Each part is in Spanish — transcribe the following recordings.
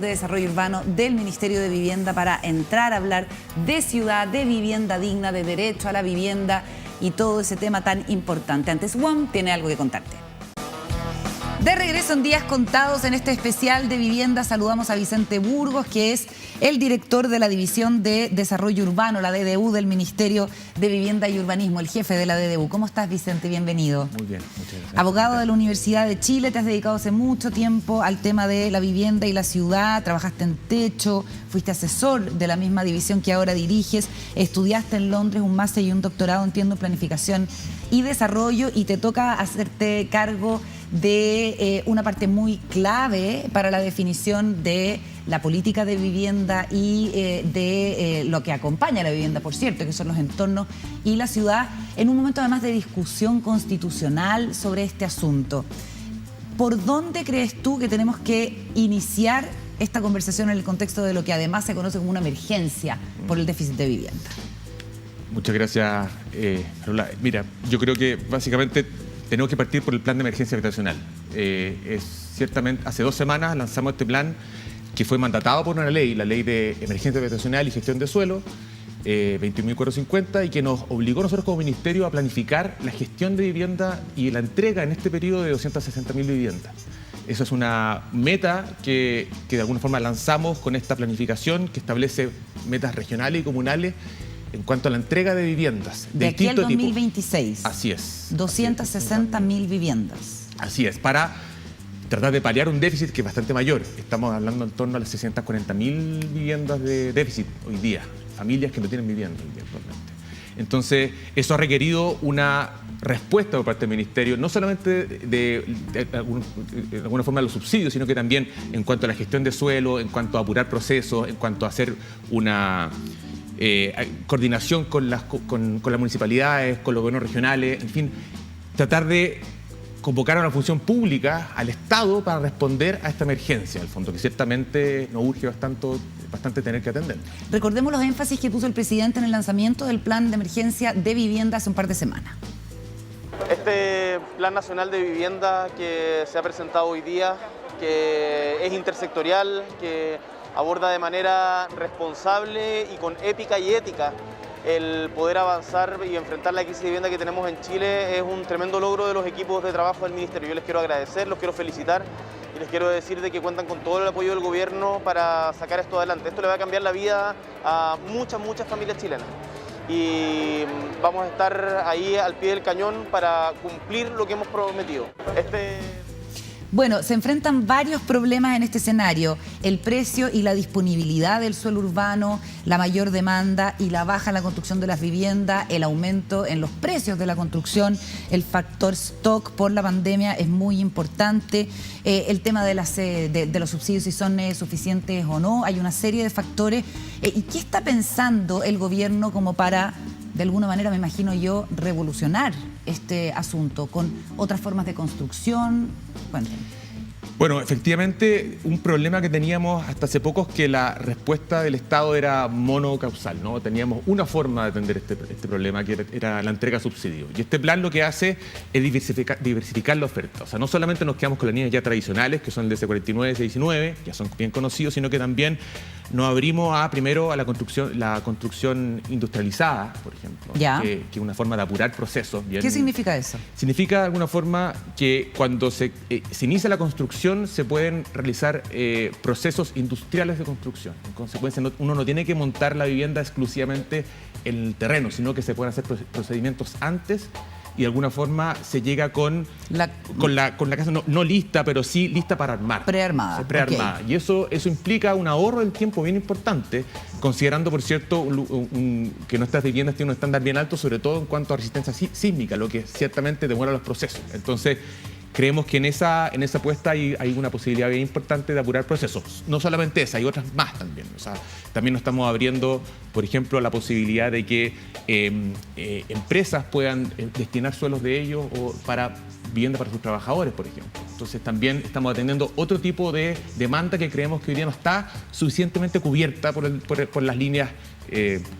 de Desarrollo Urbano del Ministerio de Vivienda para entrar a hablar de ciudad, de vivienda digna, de derecho a la vivienda y todo ese tema tan importante. Antes, Juan tiene algo que contarte. De regreso en días contados en este especial de vivienda, saludamos a Vicente Burgos, que es el director de la División de Desarrollo Urbano, la DDU del Ministerio de Vivienda y Urbanismo, el jefe de la DDU. ¿Cómo estás, Vicente? Bienvenido. Muy bien, muchas gracias. Abogado de la Universidad de Chile, te has dedicado hace mucho tiempo al tema de la vivienda y la ciudad, trabajaste en techo, fuiste asesor de la misma división que ahora diriges, estudiaste en Londres un máster y un doctorado, entiendo, en planificación y desarrollo, y te toca hacerte cargo de una parte muy clave para la definición de la política de vivienda y de lo que acompaña a la vivienda, por cierto, que son los entornos y la ciudad, en un momento además de discusión constitucional sobre este asunto. ¿Por dónde crees tú que tenemos que iniciar esta conversación en el contexto de lo que además se conoce como una emergencia por el déficit de vivienda? Muchas gracias, Lola. Mira, yo creo que básicamente tenemos que partir por el plan de emergencia habitacional. Ciertamente, hace 2 semanas lanzamos este plan que fue mandatado por una ley, la Ley de Emergencia Habitacional y Gestión de Suelo, 21.450, y que nos obligó a nosotros como ministerio a planificar la gestión de vivienda y la entrega en este periodo de 260.000 viviendas. Eso es una meta que de alguna forma lanzamos con esta planificación que establece metas regionales y comunales en cuanto a la entrega de viviendas. De aquí al 2026. Tipo. Así es. 260.000 viviendas. Así es, para tratar de paliar un déficit que es bastante mayor. Estamos hablando en torno a las 640.000 viviendas de déficit hoy día. Familias que no tienen vivienda hoy día actualmente. Entonces, eso ha requerido una respuesta por parte del Ministerio, no solamente de alguna forma de los subsidios, sino que también en cuanto a la gestión de suelo, en cuanto a apurar procesos, en cuanto a hacer una coordinación con las municipalidades, con los gobiernos regionales, en fin, tratar de convocar a una función pública, al Estado, para responder a esta emergencia, al fondo, que ciertamente nos urge bastante tener que atender. Recordemos los énfasis que puso el presidente en el lanzamiento del plan de emergencia de vivienda hace un par de semanas. Este Plan Nacional de Vivienda que se ha presentado hoy día, que es intersectorial, que aborda de manera responsable y con épica y ética el poder avanzar y enfrentar la crisis de vivienda que tenemos en Chile, es un tremendo logro de los equipos de trabajo del Ministerio. Yo les quiero agradecer, los quiero felicitar y les quiero decir de que cuentan con todo el apoyo del gobierno para sacar esto adelante. Esto le va a cambiar la vida a muchas familias chilenas. Y vamos a estar ahí al pie del cañón para cumplir lo que hemos prometido. Bueno, se enfrentan varios problemas en este escenario: el precio y la disponibilidad del suelo urbano, la mayor demanda y la baja en la construcción de las viviendas, el aumento en los precios de la construcción, el factor stock por la pandemia es muy importante, el tema de los subsidios, si son suficientes o no, hay una serie de factores. ¿Y qué está pensando el gobierno como para, de alguna manera, me imagino yo, revolucionar este asunto con otras formas de construcción? Bueno, efectivamente, un problema que teníamos hasta hace poco es que la respuesta del Estado era monocausal, ¿no? Teníamos una forma de atender este problema, que era la entrega de subsidios. Y este plan lo que hace es diversificar la oferta. O sea, no solamente nos quedamos con las líneas ya tradicionales, que son el DC49, DC19, ya son bien conocidos, sino que también nos abrimos primero a la construcción industrializada, por ejemplo, que es una forma de apurar procesos. ¿Qué significa eso? Significa de alguna forma que cuando se inicia la construcción se pueden realizar procesos industriales de construcción. En consecuencia, uno no tiene que montar la vivienda exclusivamente en el terreno, sino que se pueden hacer procedimientos antes y de alguna forma se llega con la casa no lista, pero sí lista para armar. Prearmada. Prearmada. Okay. Y eso implica un ahorro del tiempo bien importante, considerando, por cierto, que nuestras viviendas tienen un estándar bien alto, sobre todo en cuanto a resistencia sísmica, lo que ciertamente demora los procesos. Entonces, creemos que en esa apuesta hay una posibilidad bien importante de apurar procesos. No solamente esa, hay otras más también. O sea, también nos estamos abriendo, por ejemplo, la posibilidad de que empresas puedan destinar suelos de ellos para vivienda para sus trabajadores, por ejemplo. Entonces también estamos atendiendo otro tipo de demanda que creemos que hoy día no está suficientemente cubierta por las líneas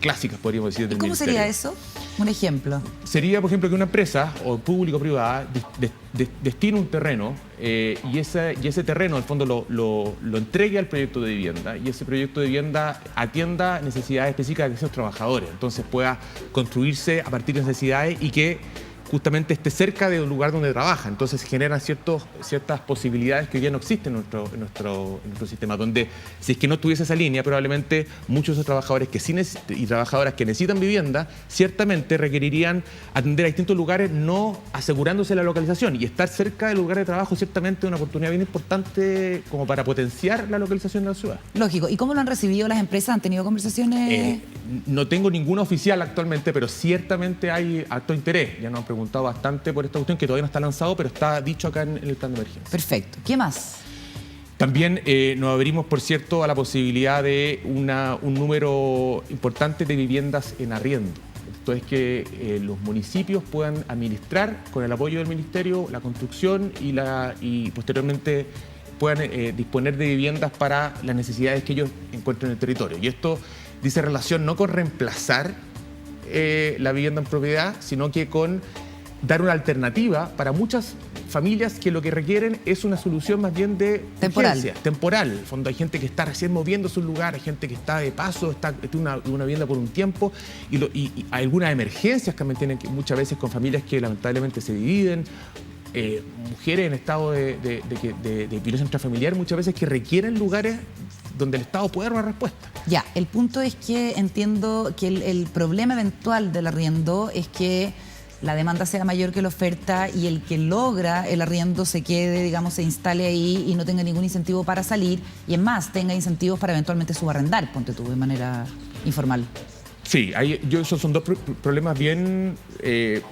clásicas, podríamos decir, del ¿Y cómo ministerio. sería eso? Un ejemplo. Sería, por ejemplo, que una empresa, o público o privada, destine un terreno y ese terreno, al fondo, lo entregue al proyecto de vivienda, y ese proyecto de vivienda atienda necesidades específicas de esos trabajadores. Entonces pueda construirse a partir de necesidades y que justamente esté cerca del lugar donde trabaja. Entonces se generan ciertas posibilidades que hoy día no existen en nuestro sistema, donde si es que no tuviese esa línea, probablemente muchos de esos trabajadores y trabajadoras que necesitan vivienda, ciertamente requerirían atender a distintos lugares, no asegurándose la localización. Y estar cerca del lugar de trabajo ciertamente es una oportunidad bien importante como para potenciar la localización de la ciudad. Lógico. ¿Y cómo lo han recibido las empresas? ¿Han tenido conversaciones? No tengo ninguna oficial actualmente, pero ciertamente hay alto interés. Ya nos han preguntado bastante por esta cuestión, que todavía no está lanzado, pero está dicho acá en el plan de emergencia. Perfecto. ¿Qué más? También nos abrimos, por cierto, a la posibilidad de un número importante de viviendas en arriendo. Esto es que los municipios puedan administrar, con el apoyo del ministerio, la construcción y posteriormente puedan disponer de viviendas para las necesidades que ellos encuentren en el territorio. Y esto dice relación no con reemplazar la vivienda en propiedad, sino que con dar una alternativa para muchas familias que lo que requieren es una solución más bien de urgencia, temporal. En el fondo hay gente que está recién moviendo su lugar, hay gente que está de paso, está en una vivienda por un tiempo y hay algunas emergencias que también tienen muchas veces con familias que lamentablemente se dividen, mujeres en estado de violencia intrafamiliar muchas veces que requieren lugares donde el Estado puede dar una respuesta. Ya, el punto es que entiendo que el problema eventual del arriendo es que la demanda sea mayor que la oferta y el que logra el arriendo se quede, digamos, se instale ahí y no tenga ningún incentivo para salir, y es más, tenga incentivos para eventualmente subarrendar, ponte tú, de manera informal. Sí, esos son dos problemas bien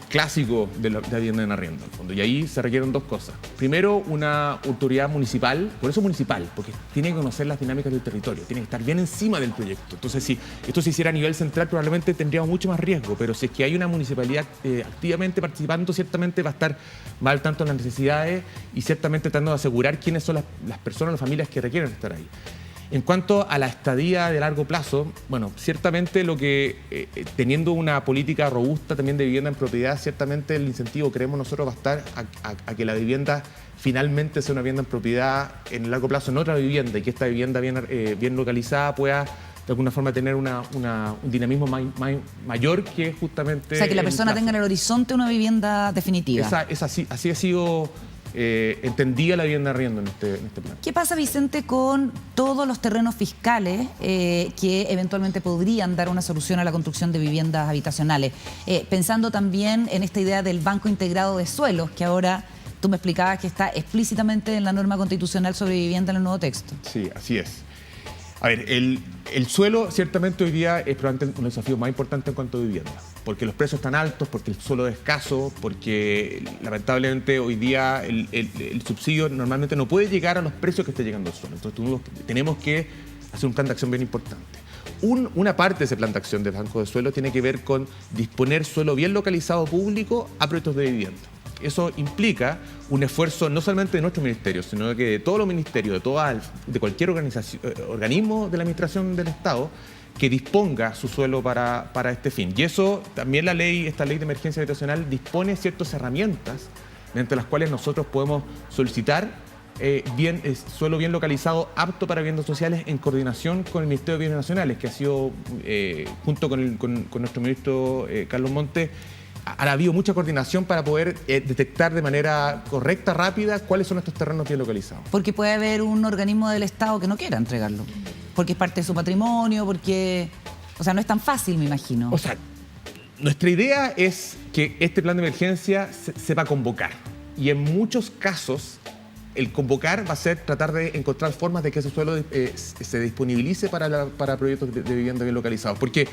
clásicos de la vivienda en arriendo, en el fondo. Y ahí se requieren dos cosas. Primero, una autoridad municipal, por eso municipal, porque tiene que conocer las dinámicas del territorio, tiene que estar bien encima del proyecto. Entonces, si esto se hiciera a nivel central, probablemente tendríamos mucho más riesgo, pero si es que hay una municipalidad activamente participando, ciertamente va a estar más al tanto de las necesidades y ciertamente tratando de asegurar quiénes son las personas, las familias que requieren estar ahí. En cuanto a la estadía de largo plazo, bueno, ciertamente teniendo una política robusta también de vivienda en propiedad, ciertamente el incentivo, creemos nosotros, va a estar a que la vivienda finalmente sea una vivienda en propiedad en el largo plazo, en otra vivienda, y que esta vivienda bien localizada pueda de alguna forma tener un dinamismo mayor que justamente... O sea, que la persona tenga en el horizonte una vivienda definitiva. Así ha sido... entendía la vivienda arriendo en este plan. ¿Qué pasa, Vicente, con todos los terrenos fiscales que eventualmente podrían dar una solución a la construcción de viviendas habitacionales? Pensando también en esta idea del Banco Integrado de Suelos, que ahora tú me explicabas que está explícitamente en la norma constitucional sobre vivienda en el nuevo texto. Sí, así es. A ver, el suelo ciertamente hoy día es probablemente un desafío más importante en cuanto a vivienda, porque los precios están altos, porque el suelo es escaso, porque lamentablemente hoy día el subsidio normalmente no puede llegar a los precios que esté llegando el suelo. Entonces tenemos que hacer un plan de acción bien importante. Una parte de ese plan de acción del Banco de Suelo tiene que ver con disponer suelo bien localizado público a proyectos de vivienda. Eso implica un esfuerzo no solamente de nuestro ministerio, sino que de todos los ministerios, de cualquier organismo de la administración del Estado que disponga su suelo para este fin. Y eso también esta ley de emergencia habitacional dispone ciertas herramientas mediante las cuales nosotros podemos solicitar suelo bien localizado, apto para viviendas sociales, en coordinación con el Ministerio de Bienes Nacionales, que ha sido, junto con nuestro ministro Carlos Montes, ha habido mucha coordinación para poder detectar de manera correcta, rápida, cuáles son estos terrenos bien localizados. Porque puede haber un organismo del Estado que no quiera entregarlo, porque es parte de su patrimonio, porque... O sea, no es tan fácil, me imagino. O sea, nuestra idea es que este plan de emergencia sepa convocar. Y en muchos casos, el convocar va a ser tratar de encontrar formas de que ese suelo se disponibilice para proyectos de vivienda bien localizados. Porque...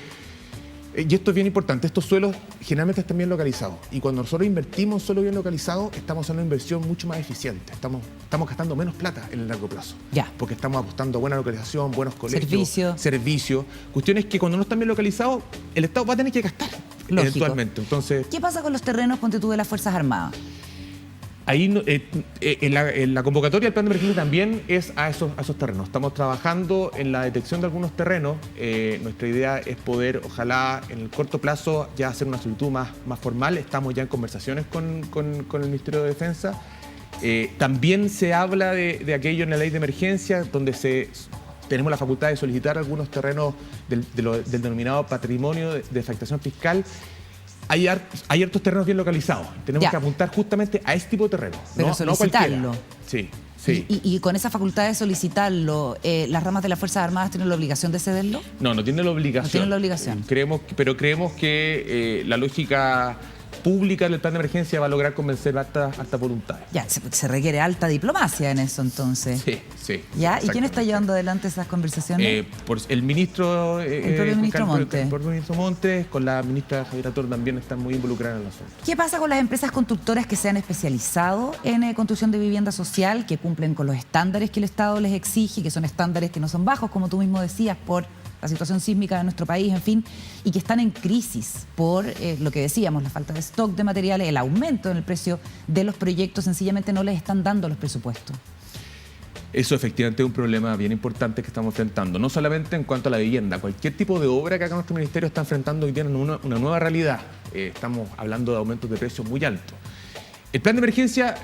y esto es bien importante, estos suelos generalmente están bien localizados, y cuando nosotros invertimos en suelo bien localizado, estamos haciendo una inversión mucho más eficiente, estamos gastando menos plata en el largo plazo, porque estamos apostando a buena localización, buenos colegios, servicios, cuestiones que cuando no están bien localizados, el Estado va a tener que gastar eventualmente. Entonces, ¿qué pasa con los terrenos, ponte tú, de las Fuerzas Armadas? Ahí en la convocatoria del plan de emergencia también es a esos terrenos. Estamos trabajando en la detección de algunos terrenos. Nuestra idea es poder, ojalá, en el corto plazo ya hacer una solicitud más formal. Estamos ya en conversaciones con el Ministerio de Defensa. También se habla de aquello en la ley de emergencia, donde tenemos la facultad de solicitar algunos terrenos del denominado patrimonio de afectación fiscal. Hay hartos terrenos bien localizados. Tenemos que apuntar justamente a este tipo de terreno. Pero solicitarlo. Sí, sí. Y con esa facultad de solicitarlo, ¿las ramas de las Fuerzas Armadas tienen la obligación de cederlo? No tienen la obligación. No tienen la obligación. Pero creemos que la lógica pública del plan de emergencia va a lograr convencer alta voluntad. Ya, se requiere alta diplomacia en eso, entonces. Sí. ¿Ya? ¿Y quién está llevando adelante esas conversaciones? El ministro... el propio ministro Montes. El propio ministro Montes, con la ministra Javiera Toro también están muy involucradas en el asunto. ¿Qué pasa con las empresas constructoras que se han especializado en construcción de vivienda social, que cumplen con los estándares que el Estado les exige, que son estándares que no son bajos, como tú mismo decías, por la situación sísmica de nuestro país, en fin, y que están en crisis por lo que decíamos, la falta de stock de materiales, el aumento en el precio de los proyectos, sencillamente no les están dando los presupuestos? Eso efectivamente es un problema bien importante que estamos enfrentando, no solamente en cuanto a la vivienda. Cualquier tipo de obra que haga nuestro ministerio está enfrentando hoy día una nueva realidad. Estamos hablando de aumentos de precios muy altos. El plan de emergencia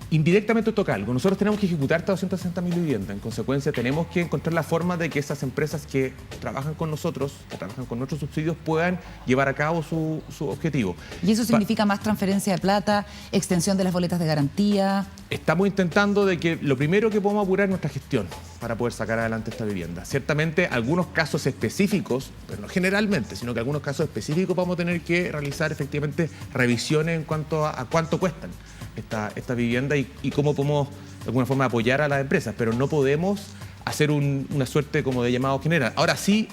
indirectamente toca algo. Nosotros tenemos que ejecutar estas 260.000 viviendas. En consecuencia, tenemos que encontrar la forma de que esas empresas que trabajan con nosotros, que trabajan con nuestros subsidios, puedan llevar a cabo su objetivo. ¿Y eso significa más transferencia de plata, extensión de las boletas de garantía? Estamos intentando de que lo primero que podamos apurar es nuestra gestión para poder sacar adelante esta vivienda. Ciertamente, algunos casos específicos, pero no generalmente, sino que algunos casos específicos vamos a tener que realizar efectivamente revisiones en cuanto a cuánto cuestan esta vivienda y cómo podemos de alguna forma apoyar a las empresas, pero no podemos hacer una suerte como de llamado general. Ahora sí,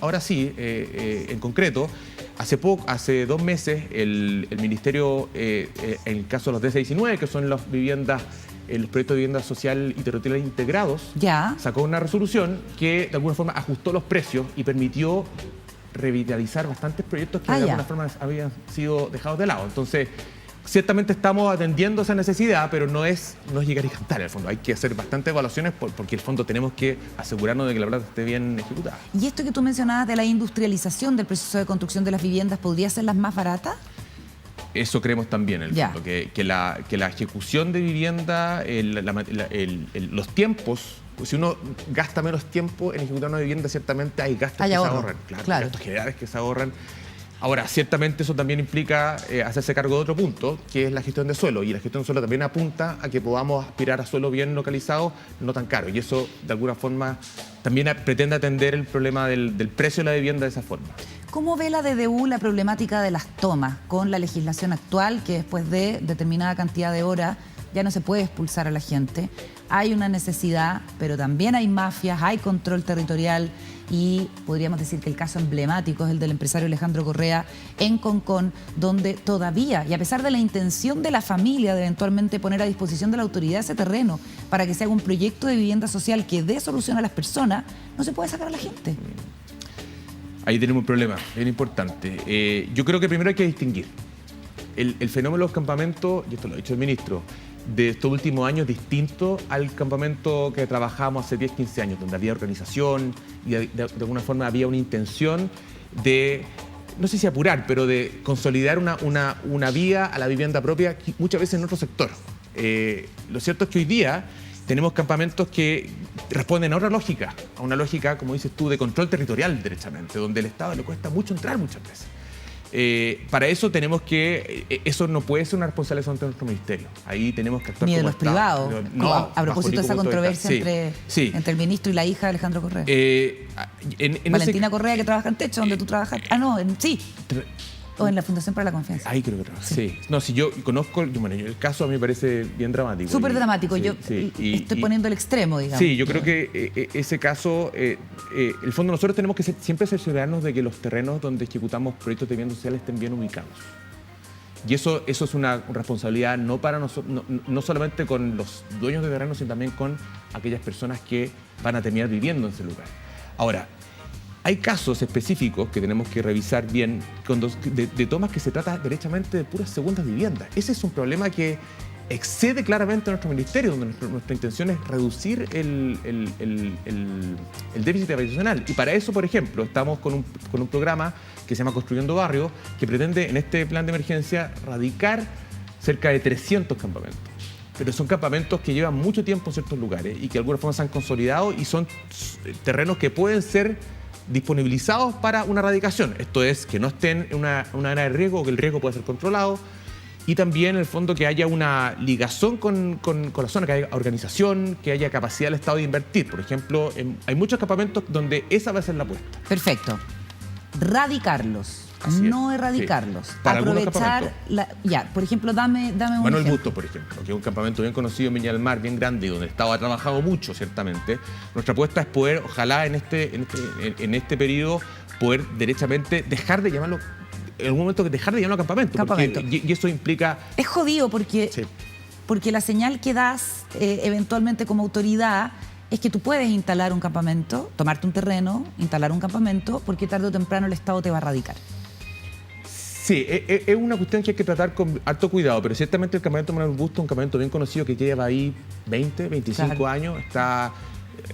en concreto, hace 2 meses el Ministerio, en el caso de los DC-19, que son las viviendas, los proyectos de vivienda social y territorial integrados, sacó una resolución que de alguna forma ajustó los precios y permitió revitalizar bastantes proyectos que de alguna forma habían sido dejados de lado. Entonces, ciertamente estamos atendiendo esa necesidad, pero no es llegar y cantar en el fondo. Hay que hacer bastantes evaluaciones porque en el fondo tenemos que asegurarnos de que la plata esté bien ejecutada. ¿Y esto que tú mencionabas de la industrialización del proceso de construcción de las viviendas podría ser las más baratas? Eso creemos también, en el fondo, que la ejecución de vivienda, los tiempos, si uno gasta menos tiempo en ejecutar una vivienda, ciertamente hay gastos que se ahorran. Claro. Gastos generales que se ahorran. Ahora, ciertamente eso también implica hacerse cargo de otro punto, que es la gestión de suelo. Y la gestión de suelo también apunta a que podamos aspirar a suelo bien localizado, no tan caro. Y eso, de alguna forma, también pretende atender el problema del precio de la vivienda de esa forma. ¿Cómo ve la DDU la problemática de las tomas con la legislación actual, que después de determinada cantidad de horas ya no se puede expulsar a la gente? Hay una necesidad, pero también hay mafias, hay control territorial y podríamos decir que el caso emblemático es el del empresario Alejandro Correa en Concón, donde todavía, y a pesar de la intención de la familia de eventualmente poner a disposición de la autoridad ese terreno para que se haga un proyecto de vivienda social que dé solución a las personas, no se puede sacar a la gente. Ahí tenemos un problema bien importante. Yo creo que primero hay que distinguir el fenómeno de los campamentos, y esto lo ha dicho el ministro, de estos últimos años distinto al campamento que trabajábamos hace 10, 15 años, donde había organización y de alguna forma había una intención de, no sé si apurar, pero de consolidar una vía a la vivienda propia, muchas veces en otro sector. Lo cierto es que hoy día tenemos campamentos que responden a otra lógica, a una lógica, como dices tú, de control territorial derechamente, donde al Estado le cuesta mucho entrar muchas veces. Para eso tenemos que, eso no puede ser una responsabilidad de nuestro ministerio. Ahí tenemos que actuar ni de como los Estado. privados. No, a propósito de esa controversia entre el ministro y la hija de Alejandro Correa. Valentina Correa, que trabaja en Techo, donde tú trabajas. O en la Fundación para la Confianza. Ahí creo que trabaja. Sí. No, si yo conozco, el caso a mí me parece bien dramático. Súper dramático. Yo estoy poniendo el extremo, digamos. Sí, yo creo que ese caso, el fondo nosotros tenemos que siempre cerciorarnos de que los terrenos donde ejecutamos proyectos de vivienda social estén bien ubicados. Y eso es una responsabilidad no para nosotros, no solamente con los dueños de terrenos, sino también con aquellas personas que van a terminar viviendo en ese lugar. Ahora, hay casos específicos que tenemos que revisar bien de tomas que se trata derechamente de puras segundas viviendas. Ese es un problema que excede claramente a nuestro ministerio, donde nuestra intención es reducir el déficit habitacional. Y para eso, por ejemplo, estamos con un programa que se llama Construyendo Barrios, que pretende en este plan de emergencia radicar cerca de 300 campamentos. Pero son campamentos que llevan mucho tiempo en ciertos lugares y que de alguna forma se han consolidado y son terrenos que pueden ser disponibilizados para una radicación. Esto es, que no estén en una área de riesgo o que el riesgo pueda ser controlado. Y también, en el fondo, que haya una ligación con la zona, que haya organización, que haya capacidad del Estado de invertir. Por ejemplo, hay muchos campamentos donde esa va a ser la apuesta. Perfecto. Radicarlos, no erradicarlos. Sí. Para aprovechar por ejemplo, dame un Manuel ejemplo. Bustos, por ejemplo, que es un campamento bien conocido en Viña del Mar, bien grande, y donde el Estado ha trabajado mucho, ciertamente. Nuestra apuesta es poder, ojalá en este periodo, poder derechamente dejar de llamarlo, en algún momento dejar de llamarlo campamento. Y eso implica... Es jodido porque, Sí. porque la señal que das eventualmente como autoridad es que tú puedes instalar un campamento, tomarte un terreno, instalar un campamento, porque tarde o temprano el Estado te va a radicar. Sí, es una cuestión que hay que tratar con harto cuidado, pero ciertamente el campamento Manuel Bustos es un campamento bien conocido que lleva ahí 20, 25 años.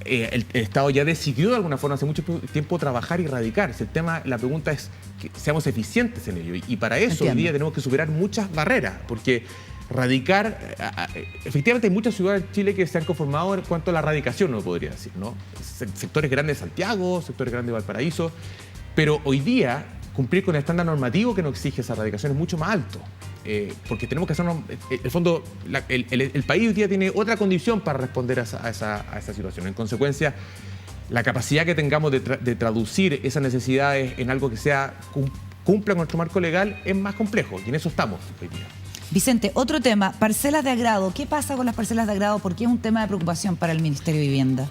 El Estado ya decidió de alguna forma hace mucho tiempo trabajar y radicarse. La pregunta es que seamos eficientes en ello. Y para eso hoy día tenemos que superar muchas barreras, porque radicar, efectivamente hay muchas ciudades de Chile que se han conformado en cuanto a la radicación, no podría decir, ¿no? Sectores grandes de Santiago, sectores grandes de Valparaíso, pero hoy día cumplir con el estándar normativo que nos exige esa radicación es mucho más alto. Porque tenemos que hacernos, en el fondo, el país hoy día tiene otra condición para responder a esa situación. En consecuencia, la capacidad que tengamos de traducir esas necesidades en algo que cumpla con nuestro marco legal es más complejo, y en eso estamos hoy día. Vicente, otro tema, parcelas de agrado. ¿Qué pasa con las parcelas de agrado? Porque es un tema de preocupación para el Ministerio de Vivienda.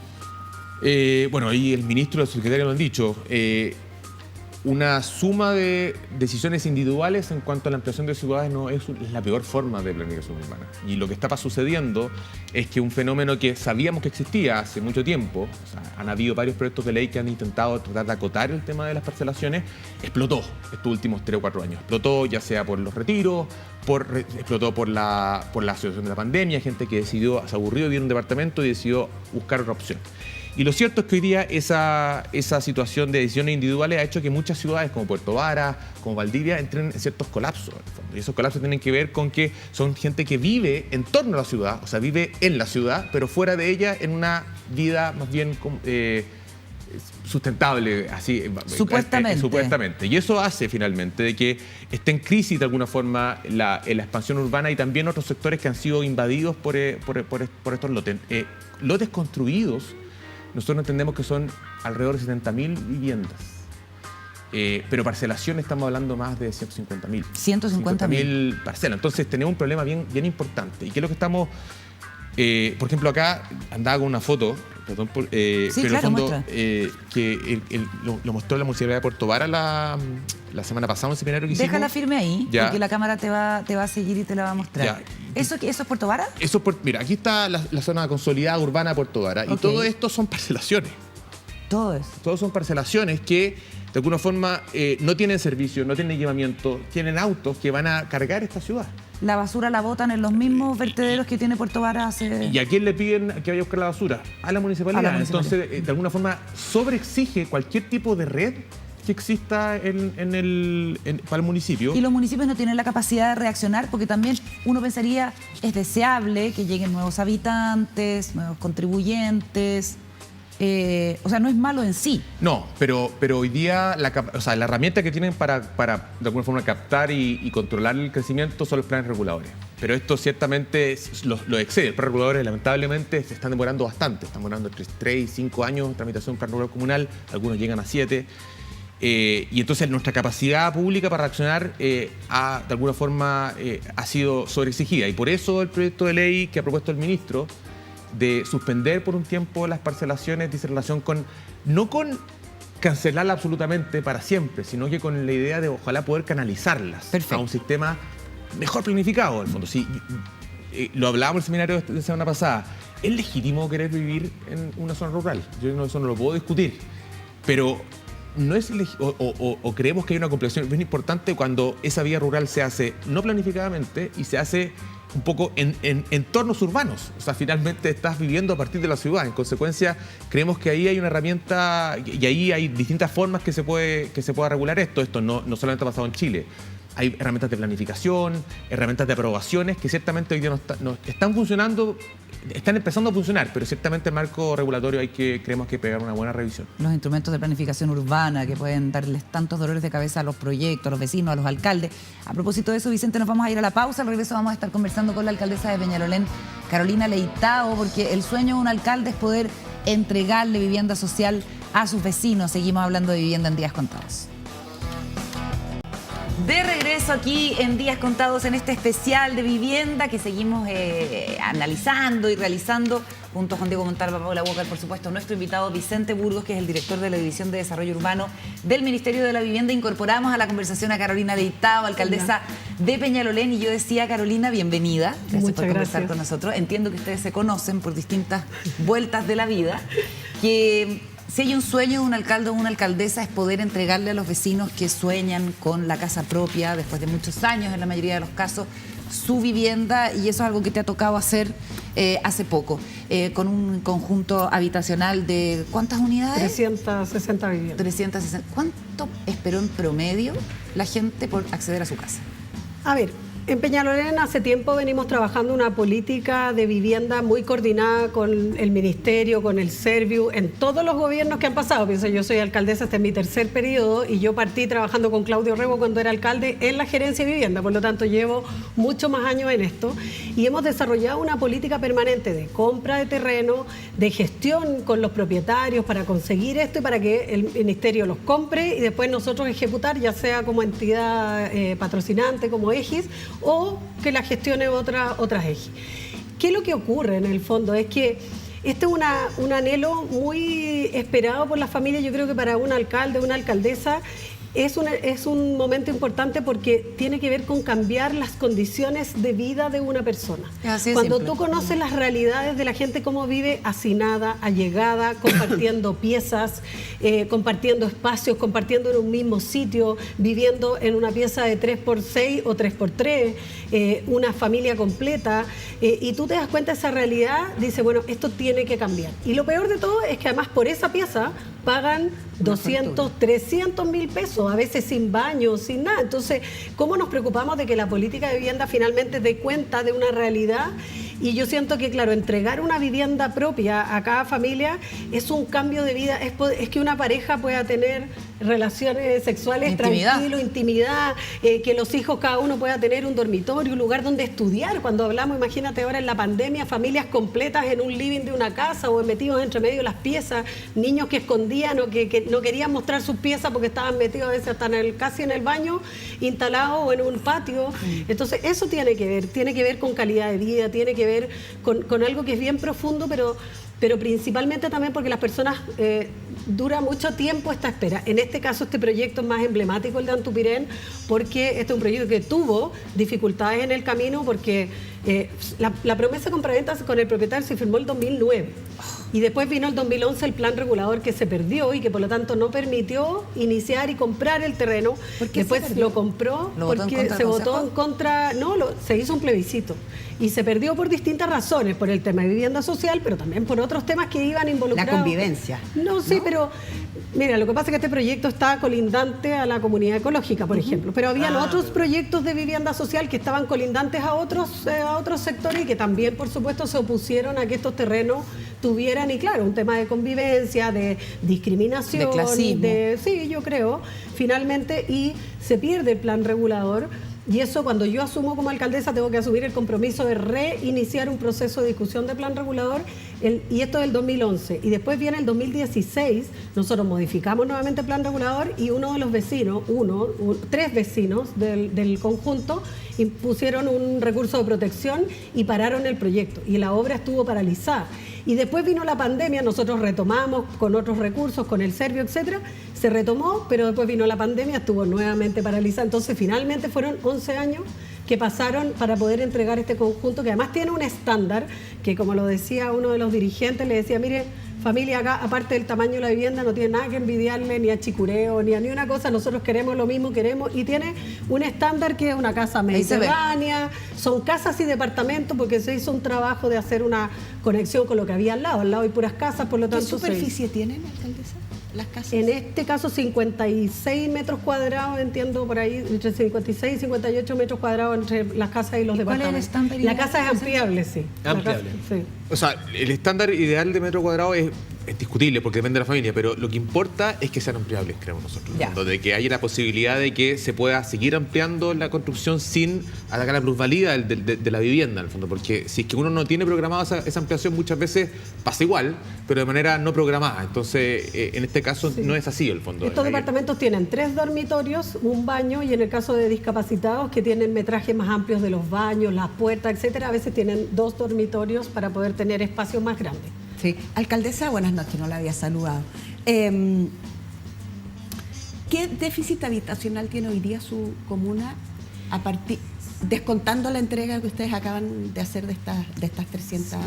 Bueno, ahí el ministro y el secretario lo han dicho. Una suma de decisiones individuales en cuanto a la ampliación de ciudades no es la peor forma de planificación urbana. Y lo que está sucediendo es que un fenómeno que sabíamos que existía hace mucho tiempo, o sea, han habido varios proyectos de ley que han intentado tratar de acotar el tema de las parcelaciones, explotó estos últimos 3 o 4 años. Explotó ya sea por los retiros, explotó por la situación de la pandemia, gente que se aburrió de vivir en un departamento y decidió buscar otra opción. Y lo cierto es que hoy día esa situación de decisiones individuales ha hecho que muchas ciudades como Puerto Vara, como Valdivia, entren en ciertos colapsos, en el fondo. Y esos colapsos tienen que ver con que son gente que vive en torno a la ciudad, o sea, vive en la ciudad, pero fuera de ella en una vida más bien sustentable, así supuestamente. Supuestamente. Y eso hace finalmente de que esté en crisis de alguna forma la expansión urbana y también otros sectores que han sido invadidos por estos lotes. Lotes construidos, nosotros entendemos que son alrededor de 70.000 viviendas. Pero parcelación estamos hablando más de 150.000. 150.000 parcelas. Entonces tenemos un problema bien importante. ¿Y qué es lo que estamos...? Por ejemplo, acá andaba con una foto, perdón, sí, pero claro, en el fondo, que lo mostró la Municipalidad de Puerto Vara la semana pasada, un seminario que hicimos. Déjala firme ahí, ya, porque la cámara te va a seguir y te la va a mostrar. Ya. ¿Eso es Puerto Vara? Mira, aquí está la zona consolidada urbana de Puerto Vara, y todo esto son parcelaciones. Todo eso. Todos son parcelaciones que, de alguna forma, no tienen servicio, no tienen equipamiento, tienen autos que van a cargar esta ciudad. La basura la botan en los mismos vertederos que tiene Puerto Vara hace... ¿Y a quién le piden que vaya a buscar la basura? A la municipalidad. Entonces, de alguna forma, sobreexige cualquier tipo de red que exista para el municipio. Y los municipios no tienen la capacidad de reaccionar, porque también uno pensaría es deseable que lleguen nuevos habitantes, nuevos contribuyentes. O sea, no es malo en sí. No, pero hoy día la herramienta que tienen para de alguna forma captar y controlar el crecimiento son los planes reguladores. Pero esto ciertamente lo excede. Los planes reguladores lamentablemente se están demorando bastante. Están demorando entre 3 y 5 años en tramitación de un plan regulador comunal. Algunos llegan a 7. Y entonces nuestra capacidad pública para reaccionar de alguna forma ha sido sobreexigida. Y por eso el proyecto de ley que ha propuesto el ministro de suspender por un tiempo las parcelaciones dice relación no con cancelarlas absolutamente para siempre, sino que con la idea de ojalá poder canalizarlas. Perfecto. A un sistema mejor planificado, en el fondo. Sí, lo hablábamos en el seminario de semana pasada. Es legítimo querer vivir en una zona rural. Yo eso no lo puedo discutir. Pero no es o creemos que hay una complicación bien importante cuando esa vía rural se hace no planificadamente y se hace un poco en entornos urbanos. O sea, finalmente estás viviendo a partir de la ciudad. En consecuencia, creemos que ahí hay una herramienta y ahí hay distintas formas que se pueda regular esto. Esto no solamente ha pasado en Chile. Hay herramientas de planificación, herramientas de aprobaciones que ciertamente hoy día no están funcionando, están empezando a funcionar, pero ciertamente el marco regulatorio creemos que pegar una buena revisión. Los instrumentos de planificación urbana que pueden darles tantos dolores de cabeza a los proyectos, a los vecinos, a los alcaldes. A propósito de eso, Vicente, nos vamos a ir a la pausa. Al regreso vamos a estar conversando con la alcaldesa de Peñalolén, Carolina Leitao, porque el sueño de un alcalde es poder entregarle vivienda social a sus vecinos. Seguimos hablando de vivienda en Días Contados. De regreso aquí en Días Contados, en este especial de vivienda que seguimos analizando y realizando junto con Diego Montalva, Paula Walker, por supuesto, nuestro invitado Vicente Burgos, que es el director de la División de Desarrollo Urbano del Ministerio de la Vivienda. Incorporamos a la conversación a Carolina Leitao, alcaldesa de Peñalolén, y yo decía, Carolina, bienvenida. Gracias por conversar con nosotros. Entiendo que ustedes se conocen por distintas vueltas de la vida, que si hay un sueño de un alcalde o una alcaldesa es poder entregarle a los vecinos que sueñan con la casa propia, después de muchos años, en la mayoría de los casos, su vivienda, y eso es algo que te ha tocado hacer hace poco, con un conjunto habitacional de ¿cuántas unidades? 360 viviendas. 360. ¿Cuánto esperó en promedio la gente por acceder a su casa? A ver, en Peñalolén hace tiempo venimos trabajando una política de vivienda muy coordinada con el Ministerio, con el Serviu, en todos los gobiernos que han pasado. Pienso, yo soy alcaldesa, este es mi tercer periodo, y yo partí trabajando con Claudio Rego cuando era alcalde en la gerencia de vivienda, por lo tanto llevo muchos más años en esto, y hemos desarrollado una política permanente de compra de terreno, de gestión con los propietarios para conseguir esto y para que el Ministerio los compre y después nosotros ejecutar, ya sea como entidad patrocinante, como EGIS, o que la gestione otras ejes. ¿Qué es lo que ocurre en el fondo? Es que este es un anhelo muy esperado por las familias. Yo creo que para un alcalde, una alcaldesa, es un momento importante porque tiene que ver con cambiar las condiciones de vida de una persona. Cuando tú conoces las realidades de la gente, cómo vive hacinada, allegada, compartiendo piezas, compartiendo espacios, compartiendo en un mismo sitio, viviendo en una pieza de 3x6 o 3x3, una familia completa, y tú te das cuenta de esa realidad, dices, bueno, esto tiene que cambiar. Y lo peor de todo es que además por esa pieza pagan 200, 300 mil pesos, a veces sin baño, sin nada. Entonces, ¿cómo nos preocupamos de que la política de vivienda finalmente dé cuenta de una realidad? Y yo siento que, claro, entregar una vivienda propia a cada familia es un cambio de vida, es que una pareja pueda tener relaciones sexuales tranquilo, intimidad, que los hijos cada uno pueda tener un dormitorio, un lugar donde estudiar. Cuando hablamos, imagínate ahora en la pandemia, familias completas en un living de una casa o metidos entre medio de las piezas, niños que escondían o que no querían mostrar sus piezas porque estaban metidos a veces hasta casi en el baño, instalados o en un patio. Entonces eso tiene que ver con calidad de vida, tiene que ver con algo que es bien profundo, pero principalmente también porque las personas dura mucho tiempo esta espera. En este caso, este proyecto es más emblemático, el de Antupirén, porque este es un proyecto que tuvo dificultades en el camino, porque la promesa de compraventa con el propietario se firmó el 2009. Y después vino el 2011 el plan regulador que se perdió y que por lo tanto no permitió iniciar y comprar el terreno. Después lo compró porque se votó en contra, se hizo un plebiscito. Y se perdió por distintas razones, por el tema de vivienda social, pero también por otros temas que iban involucrados. La convivencia. No, sí, pero mira, lo que pasa es que este proyecto está colindante a la comunidad ecológica, por ejemplo, pero habían otros proyectos de vivienda social que estaban colindantes a otros sectores y que también, por supuesto, se opusieron a que estos terrenos tuvieran, y claro, un tema de convivencia, de discriminación, de clasismo. Sí, yo creo, finalmente, y se pierde el plan regulador. Y eso, cuando yo asumo como alcaldesa, tengo que asumir el compromiso de reiniciar un proceso de discusión de plan regulador, y esto es el 2011. Y después viene el 2016, nosotros modificamos nuevamente el plan regulador y uno de los vecinos, tres vecinos del conjunto, impusieron un recurso de protección y pararon el proyecto. Y la obra estuvo paralizada. Y después vino la pandemia, nosotros retomamos con otros recursos, con el Serviu, etcétera, se retomó, pero después vino la pandemia, estuvo nuevamente paralizada. Entonces, finalmente fueron 11 años que pasaron para poder entregar este conjunto, que además tiene un estándar, que como lo decía uno de los dirigentes, le decía, mire, familia acá, aparte del tamaño de la vivienda, no tiene nada que envidiarle ni a Chicureo, ni a ni una cosa. Nosotros queremos lo mismo, y tiene un estándar que es una casa mediterránea, son casas y departamentos, porque se hizo un trabajo de hacer una conexión con lo que había al lado. Al lado hay puras casas, por lo tanto... ¿Qué superficie tienen, alcaldesa, las casas? En este caso 56 metros cuadrados, entiendo por ahí, entre 56 y 58 metros cuadrados entre las casas y los departamentos. ¿Cuál es el estándar? La casa es ampliable, sí. Ampliable. Sí. O sea, el estándar ideal de metro cuadrado es discutible porque depende de la familia, pero lo que importa es que sean ampliables, creemos nosotros. De que haya la posibilidad de que se pueda seguir ampliando la construcción sin atacar la plusvalía de la vivienda, en el fondo. Porque si es que uno no tiene programada esa ampliación, muchas veces pasa igual, pero de manera no programada. Entonces, en este caso no es así, el fondo. Estos departamentos tienen 3 dormitorios, un baño, y en el caso de discapacitados que tienen metrajes más amplios de los baños, las puertas, etcétera, a veces tienen 2 dormitorios para poder tener espacios más grandes. Sí. Alcaldesa, buenas noches, no la había saludado. ¿Qué déficit habitacional tiene hoy día su comuna, descontando la entrega que ustedes acaban de hacer de estas 300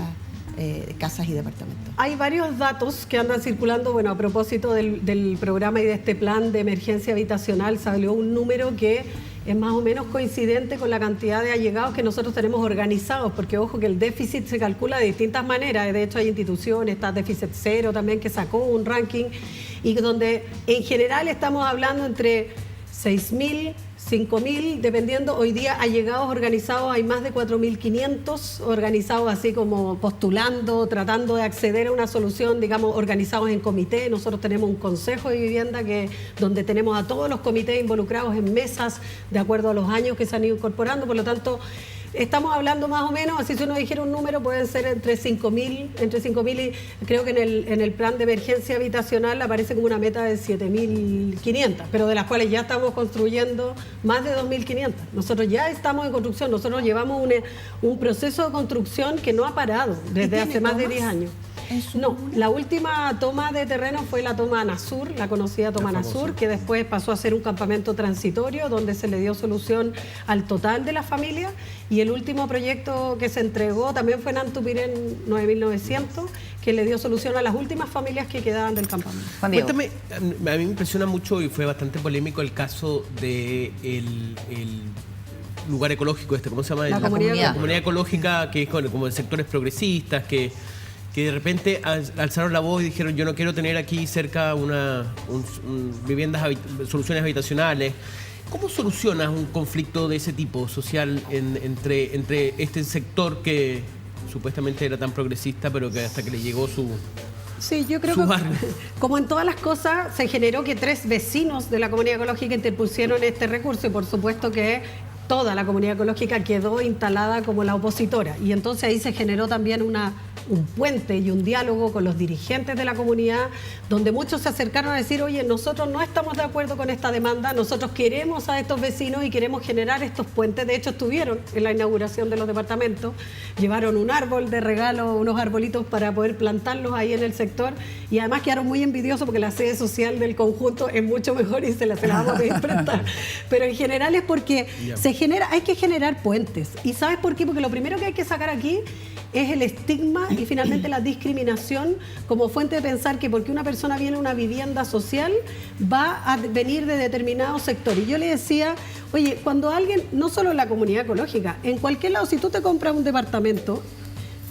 casas y departamentos? Hay varios datos que andan circulando. Bueno, a propósito del programa y de este plan de emergencia habitacional, salió un número que es más o menos coincidente con la cantidad de allegados que nosotros tenemos organizados, porque ojo que el déficit se calcula de distintas maneras. De hecho hay instituciones, está Déficit Cero también, que sacó un ranking, y donde en general estamos hablando entre 6.000, 5.000, dependiendo. Hoy día allegados organizados hay más de 4.500 organizados, así como postulando, tratando de acceder a una solución, digamos, organizados en comité. Nosotros tenemos un consejo de vivienda donde tenemos a todos los comités involucrados en mesas de acuerdo a los años que se han ido incorporando. Por lo tanto, estamos hablando más o menos, así si uno dijera un número, pueden ser entre 5.000 y creo que en el plan de emergencia habitacional aparece como una meta de 7.500, pero de las cuales ya estamos construyendo más de 2.500. Nosotros ya estamos en construcción, nosotros llevamos un proceso de construcción que no ha parado desde hace más de 10 años. No, la última toma de terreno fue la toma Anasur, la conocida toma Anasur, que después pasó a ser un campamento transitorio donde se le dio solución al total de la familia, y el último proyecto que se entregó también fue en Antupirén 9900, que le dio solución a las últimas familias que quedaban del campamento. Cuéntame, a mí me impresiona mucho y fue bastante polémico el caso de el lugar ecológico ¿cómo se llama? La comunidad ecológica, que es como de sectores progresistas, que de repente alzaron la voz y dijeron: yo no quiero tener aquí cerca soluciones habitacionales. ¿Cómo solucionas un conflicto de ese tipo social entre este sector que supuestamente era tan progresista, pero que hasta que le llegó su... Sí, yo creo que como en todas las cosas se generó que 3 vecinos de la comunidad ecológica interpusieron este recurso, y por supuesto que toda la comunidad ecológica quedó instalada como la opositora, y entonces ahí se generó también un puente y un diálogo con los dirigentes de la comunidad, donde muchos se acercaron a decir: oye, nosotros no estamos de acuerdo con esta demanda, nosotros queremos a estos vecinos y queremos generar estos puentes. De hecho, estuvieron en la inauguración de los departamentos, llevaron un árbol de regalo, unos arbolitos para poder plantarlos ahí en el sector, y además quedaron muy envidiosos porque la sede social del conjunto es mucho mejor y se la vamos a pedir prestar. Pero en general es porque hay que generar puentes. ¿Y sabes por qué? Porque lo primero que hay que sacar aquí es el estigma y finalmente la discriminación como fuente de pensar que porque una persona viene a una vivienda social va a venir de determinado sector. Y yo le decía: oye, cuando alguien, no solo en la comunidad ecológica, en cualquier lado, si tú te compras un departamento,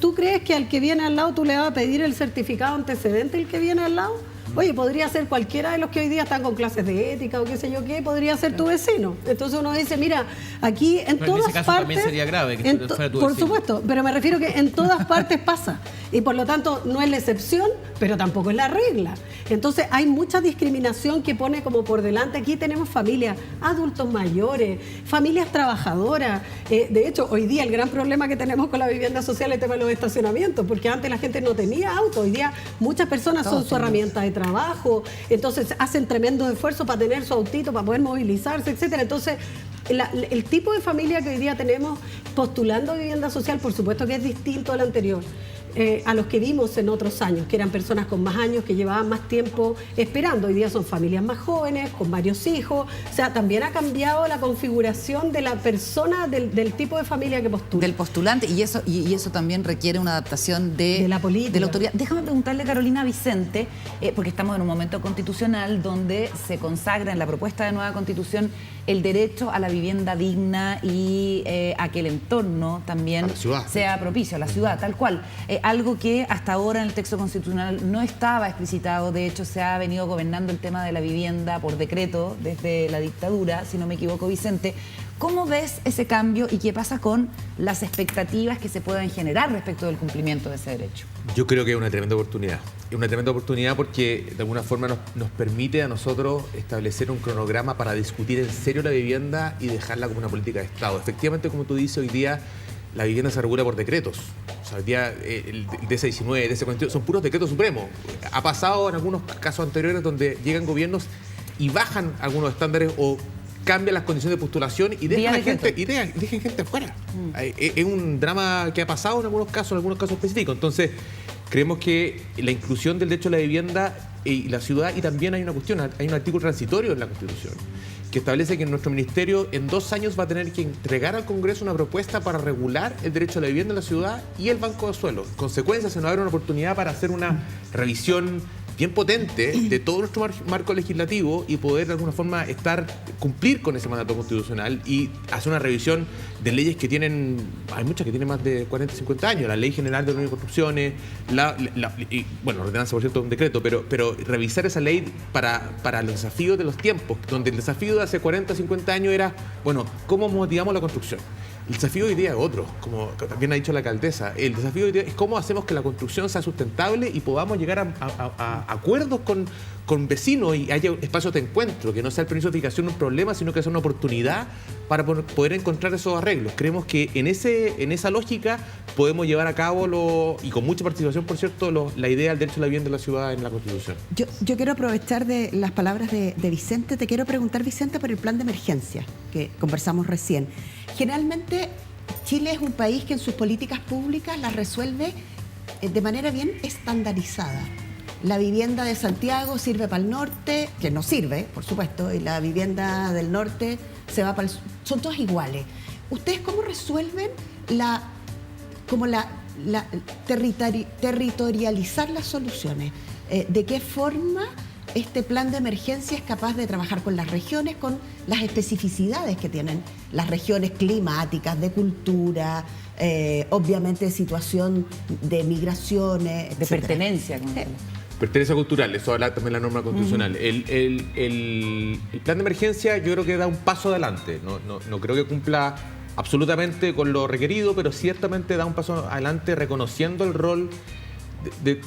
¿tú crees que al que viene al lado tú le vas a pedir el certificado antecedente el que viene al lado? Oye, podría ser cualquiera de los que hoy día están con clases de ética o qué sé yo qué, podría ser tu vecino. Entonces uno dice: mira, aquí en todas partes... En ese caso también sería grave que fuera tu vecino. Por supuesto, pero me refiero que en todas partes pasa. Y por lo tanto no es la excepción, pero tampoco es la regla. Entonces hay mucha discriminación que pone como por delante. Aquí tenemos familias, adultos mayores, familias trabajadoras. De hecho, hoy día el gran problema que tenemos con la vivienda social es el tema de los estacionamientos, porque antes la gente no tenía auto. Hoy día muchas personas son su herramienta de trabajo, entonces hacen tremendo esfuerzo para tener su autito, para poder movilizarse, etcétera. Entonces, el tipo de familia que hoy día tenemos postulando vivienda social, por supuesto que es distinto al anterior. a los que vimos en otros años, que eran personas con más años, que llevaban más tiempo esperando. Hoy día son familias más jóvenes, con varios hijos. O sea, también ha cambiado la configuración de la persona, del tipo de familia que postula. Del postulante, y eso también requiere una adaptación de la política. De la autoridad. Déjame preguntarle, Carolina Vicente, porque estamos en un momento constitucional donde se consagra en la propuesta de nueva constitución el derecho a la vivienda digna y a que el entorno también sea propicio, a la ciudad, tal cual. Algo que hasta ahora en el texto constitucional no estaba explicitado. De hecho, se ha venido gobernando el tema de la vivienda por decreto desde la dictadura, si no me equivoco, Vicente. ¿Cómo ves ese cambio y qué pasa con las expectativas que se puedan generar respecto del cumplimiento de ese derecho? Yo creo que es una tremenda oportunidad. Es una tremenda oportunidad porque de alguna forma nos permite a nosotros establecer un cronograma para discutir en serio la vivienda y dejarla como una política de Estado. Efectivamente, como tú dices, hoy día la vivienda se regula por decretos. O sea, hoy día el DC-19, el DC-42 son puros decretos supremos. Ha pasado en algunos casos anteriores donde llegan gobiernos y bajan algunos estándares o cambian las condiciones de postulación y dejan gente afuera. Es un drama que ha pasado en algunos casos específicos. Entonces, creemos que la inclusión del derecho a la vivienda y la ciudad, y también hay una cuestión, hay un artículo transitorio en la Constitución que establece que nuestro ministerio en 2 años va a tener que entregar al Congreso una propuesta para regular el derecho a la vivienda en la ciudad y el banco de suelo. En consecuencia, se nos abre una oportunidad para hacer una revisión bien potente de todo nuestro marco legislativo y poder de alguna forma cumplir con ese mandato constitucional y hacer una revisión de leyes que tienen, hay muchas que tienen más de 40, 50 años, la Ley General de Construcciones, la ordenanza, por cierto, es un decreto, pero revisar esa ley para los desafíos de los tiempos, donde el desafío de hace 40, 50 años era, ¿cómo motivamos la construcción? El desafío hoy día es otro, como también ha dicho la alcaldesa. El desafío hoy día es cómo hacemos que la construcción sea sustentable y podamos llegar a acuerdos con vecinos y haya espacios de encuentro, que no sea el permiso de edificación un problema, sino que sea una oportunidad para poder encontrar esos arreglos. Creemos que en esa lógica podemos llevar a cabo, y con mucha participación, por cierto, la idea del derecho a la vivienda de la ciudad en la Constitución. Yo quiero aprovechar de las palabras de Vicente. Te quiero preguntar, Vicente, por el plan de emergencia que conversamos recién. Generalmente, Chile es un país que en sus políticas públicas las resuelve de manera bien estandarizada. La vivienda de Santiago sirve para el norte, que no sirve, por supuesto, y la vivienda del norte se va para el sur. Son todas iguales. ¿Ustedes cómo resuelven territorializar las soluciones? ¿De qué forma este plan de emergencia es capaz de trabajar con las regiones, con las especificidades que tienen las regiones climáticas, de cultura, obviamente de situación de migraciones, de etcétera? pertenencia? Pertenencia cultural, eso habla también la norma constitucional. El plan de emergencia yo creo que da un paso adelante. No creo que cumpla absolutamente con lo requerido, pero ciertamente da un paso adelante reconociendo el rol de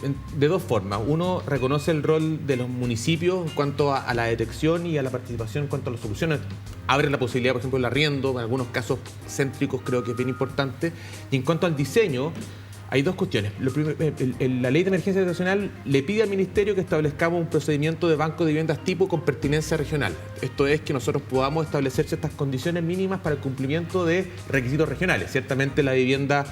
2 formas. Uno, reconoce el rol de los municipios en cuanto a la detección y a la participación en cuanto a las soluciones. Abre la posibilidad, por ejemplo, del arriendo, en algunos casos céntricos creo que es bien importante. Y en cuanto al diseño, hay 2 cuestiones. La Ley de Emergencia Habitacional le pide al Ministerio que establezcamos un procedimiento de banco de viviendas tipo con pertinencia regional. Esto es que nosotros podamos establecer ciertas condiciones mínimas para el cumplimiento de requisitos regionales. Ciertamente la vivienda,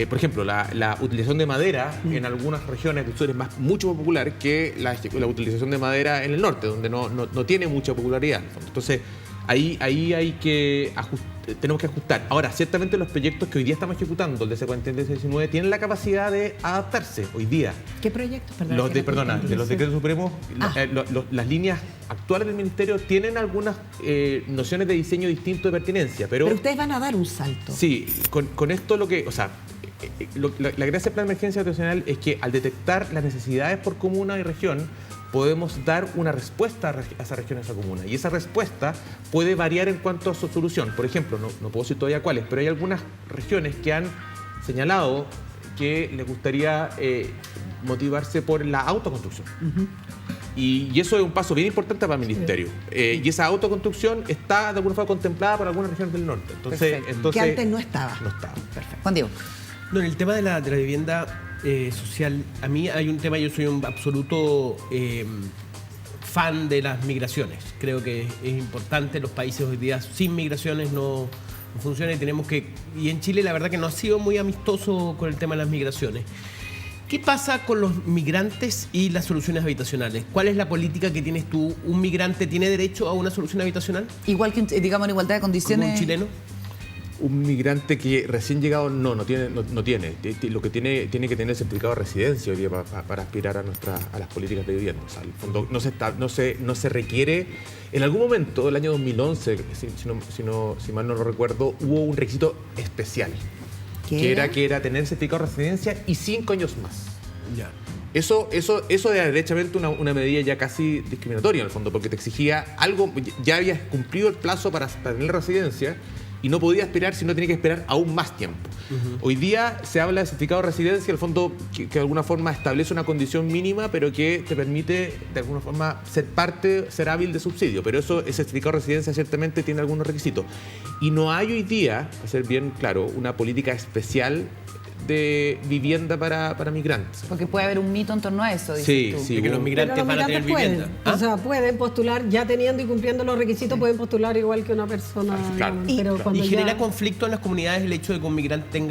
por ejemplo, la utilización de madera en algunas regiones del sur es mucho más popular que la utilización de madera en el norte, donde no tiene mucha popularidad. Entonces, ahí hay que tenemos que ajustar. Ahora, ciertamente los proyectos que hoy día estamos ejecutando, el DC-40 y el DC-19, tienen la capacidad de adaptarse hoy día. ¿Qué proyectos? De los decretos supremos, las líneas actuales del Ministerio tienen algunas nociones de diseño distinto de pertinencia, pero ustedes van a dar un salto. Sí, con esto la gracia del plan de emergencia habitacional es que al detectar las necesidades por comuna y región, podemos dar una respuesta a esa región, a esa comuna. Y esa respuesta puede variar en cuanto a su solución. Por ejemplo, no puedo decir todavía cuáles, pero hay algunas regiones que han señalado que les gustaría motivarse por la autoconstrucción. Y eso es un paso bien importante para el Ministerio. Y esa autoconstrucción está de alguna forma contemplada por algunas regiones del norte. Entonces, que antes no estaba. No estaba. Perfecto. Juan Diego. No, en el tema de la vivienda social, a mí hay un tema, yo soy un absoluto fan de las migraciones. Creo que es importante, los países hoy día sin migraciones no funcionan y en Chile la verdad que no ha sido muy amistoso con el tema de las migraciones. ¿Qué pasa con los migrantes y las soluciones habitacionales? ¿Cuál es la política que tienes tú? ¿Un migrante tiene derecho a una solución habitacional? Igual que, digamos, en igualdad de ¿Como condiciones. un chileno? Un migrante que recién llegado no tiene. Lo que tiene que tener certificado de residencia hoy día para aspirar a las políticas de vivienda. O sea, al fondo no se requiere. En algún momento, el año 2011, si mal no lo recuerdo, hubo un requisito especial. Que era tener certificado de residencia y 5 años más. Ya. Eso era derechamente una medida ya casi discriminatoria en el fondo, porque te exigía algo, ya habías cumplido el plazo para tener residencia y no podías esperar, sino tenía que esperar aún más tiempo. Hoy día se habla de certificado de residencia, en el fondo que de alguna forma establece una condición mínima, pero que te permite de alguna forma ser hábil de subsidio. Pero ese certificado de residencia ciertamente tiene algunos requisitos. Y no hay hoy día, para ser bien claro, una política especial de vivienda para migrantes. Porque puede haber un mito en torno a eso, dices Sí, tú. sí. De que los migrantes Pero los van a tener migrantes vivienda. pueden. O sea, pueden postular, ya teniendo y cumpliendo los requisitos, pueden postular igual que una persona. Claro. Pero cuando ¿Y genera ya- conflicto en las comunidades el hecho de que un migrante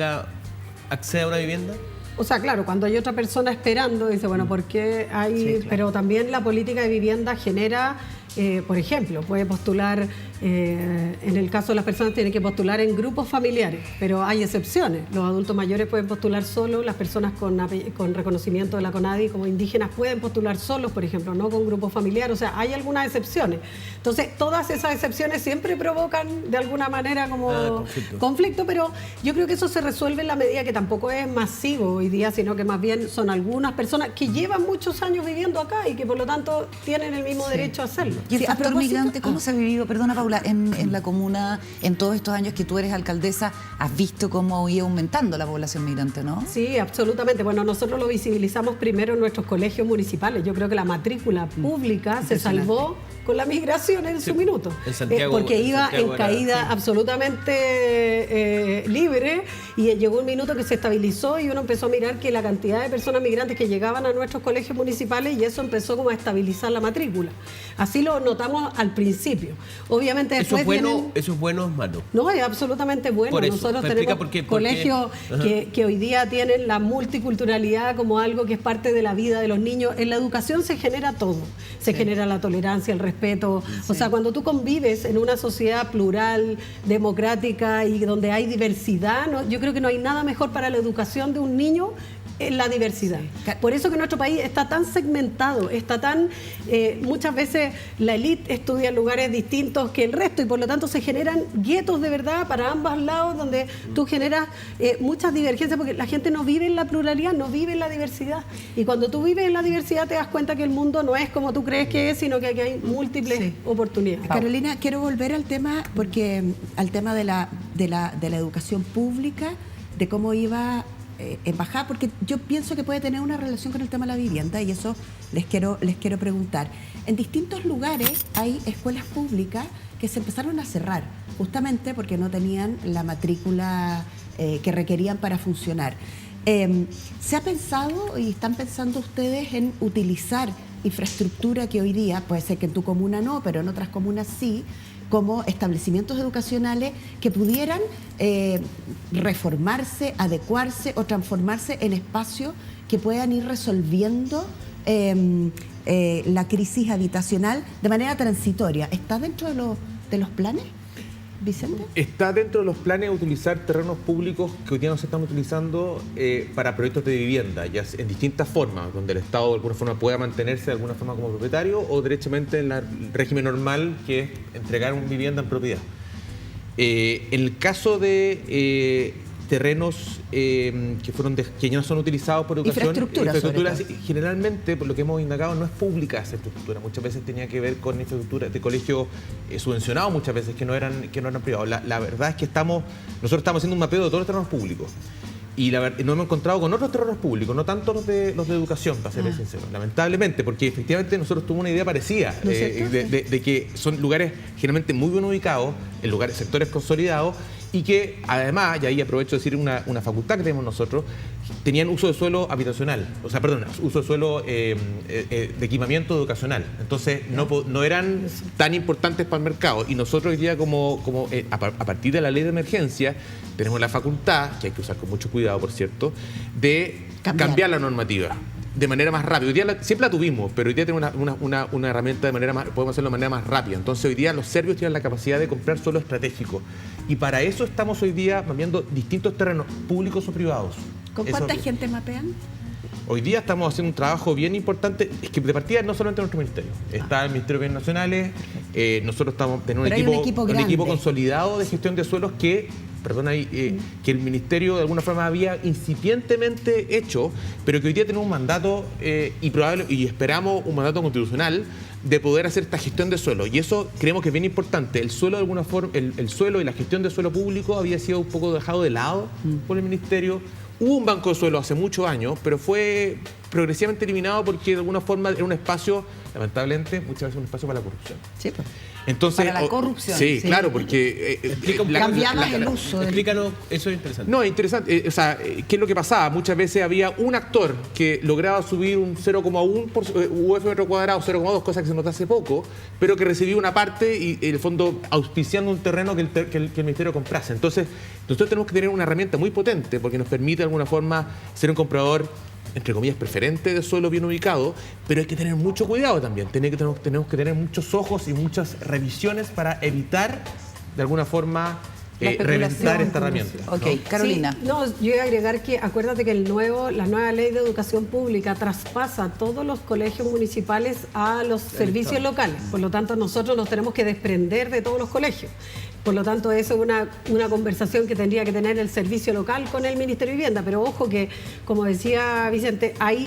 acceda a una vivienda? O sea, claro, cuando hay otra persona esperando, dice, bueno, ¿por qué hay...? Sí, claro. Pero también la política de vivienda genera, por ejemplo, puede postular, en el caso de las personas tienen que postular en grupos familiares, pero hay excepciones. Los adultos mayores pueden postular solos, las personas con reconocimiento de la CONADI como indígenas pueden postular solos, por ejemplo, no con grupos familiares. O sea, hay algunas excepciones. Entonces, todas esas excepciones siempre provocan de alguna manera como conflicto, pero yo creo que eso se resuelve en la medida que tampoco es masivo hoy día, sino que más bien son algunas personas que llevan muchos años viviendo acá y que por lo tanto tienen el mismo derecho a hacerlo. Y el Sí, a factor propósito- migrante, ¿cómo se ha vivido? Perdona, Paula, en la comuna, en todos estos años que tú eres alcaldesa, has visto cómo iba aumentando la población migrante, ¿no? Sí, absolutamente. Bueno, nosotros lo visibilizamos primero en nuestros colegios municipales. Yo creo que la matrícula pública se salvó con la migración en su minuto. En Santiago- porque en iba Santiago en era- caída sí. absolutamente libre y llegó un minuto que se estabilizó y uno empezó a mirar que la cantidad de personas migrantes que llegaban a nuestros colegios municipales y eso empezó como a estabilizar la matrícula. Así lo notamos al principio. Obviamente ¿Eso después es bueno, vienen... eso es bueno o es malo? No, es absolutamente bueno. Por eso, Nosotros explica tenemos por qué, colegios que hoy día tienen la multiculturalidad como algo que es parte de la vida de los niños. En la educación se genera todo. Se genera la tolerancia, el respeto. O sea, cuando tú convives en una sociedad plural, democrática y donde hay diversidad, yo creo que no hay nada mejor para la educación de un niño en la diversidad. Por eso que nuestro país está tan segmentado, está tan... muchas veces la élite estudia en lugares distintos que el resto y por lo tanto se generan guetos de verdad para ambos lados donde tú generas muchas divergencias porque la gente no vive en la pluralidad, no vive en la diversidad. Y cuando tú vives en la diversidad te das cuenta que el mundo no es como tú crees que es, sino que aquí hay múltiples oportunidades. Carolina, quiero volver al tema, al tema de la educación pública, de cómo iba en bajada, porque yo pienso que puede tener una relación con el tema de la vivienda y eso les quiero preguntar. En distintos lugares hay escuelas públicas que se empezaron a cerrar, justamente porque no tenían la matrícula que requerían para funcionar. ¿Se ha pensado y están pensando ustedes en utilizar infraestructura que hoy día, puede ser que en tu comuna no, pero en otras comunas sí, como establecimientos educacionales que pudieran reformarse, adecuarse o transformarse en espacios que puedan ir resolviendo la crisis habitacional de manera transitoria? ¿Está dentro de los planes, Vicente? Está dentro de los planes utilizar terrenos públicos que hoy día no se están utilizando para proyectos de vivienda, ya en distintas formas, donde el Estado de alguna forma pueda mantenerse de alguna forma como propietario o derechamente en el régimen normal, que es entregar una vivienda en propiedad. En el caso de terrenos que ya no son utilizados por educación, Infraestructura, generalmente, por lo que hemos indagado, no es pública esa infraestructura. Muchas veces tenía que ver con infraestructura de colegios subvencionados, muchas veces que no eran privados. La verdad es que nosotros estamos haciendo un mapeo de todos los terrenos públicos. Y nos hemos encontrado con otros terrenos públicos, no tanto los de educación, para ser sincero, lamentablemente, porque efectivamente nosotros tuvimos una idea parecida de que son lugares generalmente muy bien ubicados, en sectores consolidados, y que además, y ahí aprovecho de decir una facultad que tenemos nosotros, tenían uso de suelo habitacional, uso de suelo de equipamiento educacional. Entonces no eran tan importantes para el mercado. Y nosotros hoy día, a partir de la ley de emergencia, tenemos la facultad, que hay que usar con mucho cuidado, por cierto, de cambiar la normativa de manera más rápida. Hoy día siempre la tuvimos, pero hoy día tenemos una herramienta de manera más, podemos hacerlo de manera más rápida. Entonces hoy día los serbios tienen la capacidad de comprar suelo estratégico. Y para eso estamos hoy día mapeando distintos terrenos, públicos o privados. ¿Con cuánta gente mapean? Hoy día estamos haciendo un trabajo bien importante. Es que de partida no solamente nuestro ministerio. Está el Ministerio de Bienes Nacionales. Nosotros tenemos un equipo consolidado de gestión de suelos que el Ministerio de alguna forma había incipientemente hecho, pero que hoy día tenemos un mandato y esperamos un mandato constitucional de poder hacer esta gestión de suelo. Y eso creemos que es bien importante. El suelo, de alguna forma, el suelo y la gestión de suelo público había sido un poco dejado de lado por el Ministerio. Hubo un banco de suelo hace muchos años, pero fue progresivamente eliminado porque de alguna forma era un espacio, lamentablemente, muchas veces un espacio para la corrupción. Sí, pues. Entonces, para la corrupción. Sí, claro, porque... cambiaba el uso. Explícanos, eso es interesante. No, es interesante. ¿Qué es lo que pasaba? Muchas veces había un actor que lograba subir un 0,1 UF metro cuadrado, 0,2, cosa que se notó hace poco, pero que recibía una parte y, en el fondo, auspiciando un terreno que el Ministerio comprase. Entonces, nosotros tenemos que tener una herramienta muy potente porque nos permite, de alguna forma, ser un comprador, entre comillas, preferente de suelo bien ubicado, pero hay que tener mucho cuidado también. Tenemos que tener muchos ojos y muchas revisiones para evitar, de alguna forma, reventar esta herramienta. Ok, ¿no? Carolina. Sí, no, yo iba a agregar que acuérdate que la nueva ley de educación pública traspasa todos los colegios municipales a los servicios locales. Por lo tanto, nosotros nos tenemos que desprender de todos los colegios. Por lo tanto, eso es una conversación que tendría que tener el servicio local con el Ministerio de Vivienda. Pero ojo que, como decía Vicente, hay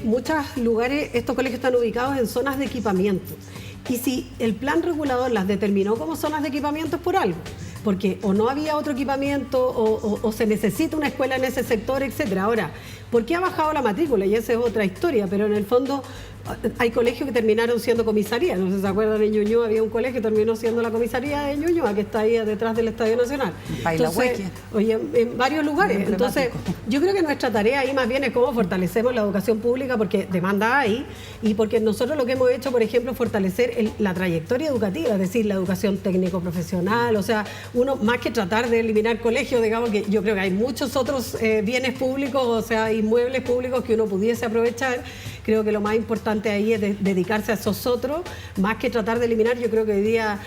muchos lugares, estos colegios están ubicados en zonas de equipamiento. Y si el plan regulador las determinó como zonas de equipamiento es por algo. Porque o no había otro equipamiento o se necesita una escuela en ese sector, etcétera. Ahora, ¿por qué ha bajado la matrícula? Y esa es otra historia, pero en el fondo hay colegios que terminaron siendo comisaría. No sé si se acuerdan, en Ñuñoa había un colegio que terminó siendo la comisaría de Ñuñoa, que está ahí detrás del Estadio Nacional. Entonces, oye, en varios lugares. Entonces, yo creo que nuestra tarea ahí más bien es cómo fortalecemos la educación pública, porque demanda hay, y porque nosotros lo que hemos hecho, por ejemplo, es fortalecer la trayectoria educativa, es decir, la educación técnico-profesional. O sea, uno, más que tratar de eliminar colegios, digamos que yo creo que hay muchos otros bienes públicos, o sea, inmuebles públicos que uno pudiese aprovechar. Creo que lo más importante ahí es dedicarse a esos otros, más que tratar de eliminar. Yo creo que hoy día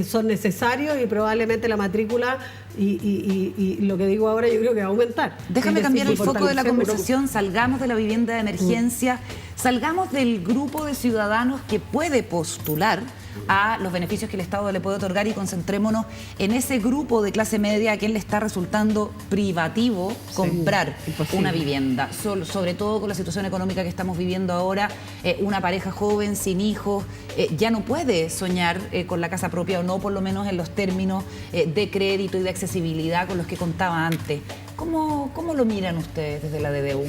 son necesarios y probablemente la matrícula y lo que digo ahora yo creo que va a aumentar. Déjame cambiar el foco de la conversación, salgamos de la vivienda de emergencia, salgamos del grupo de ciudadanos que puede postular a los beneficios que el Estado le puede otorgar y concentrémonos en ese grupo de clase media a quien le está resultando privativo comprar una vivienda, sobre todo con la situación económica que estamos viviendo ahora. Una pareja joven, sin hijos, ya no puede soñar con la casa propia, o no por lo menos en los términos de crédito y de accesibilidad con los que contaba antes. ¿Cómo lo miran ustedes desde la DDU?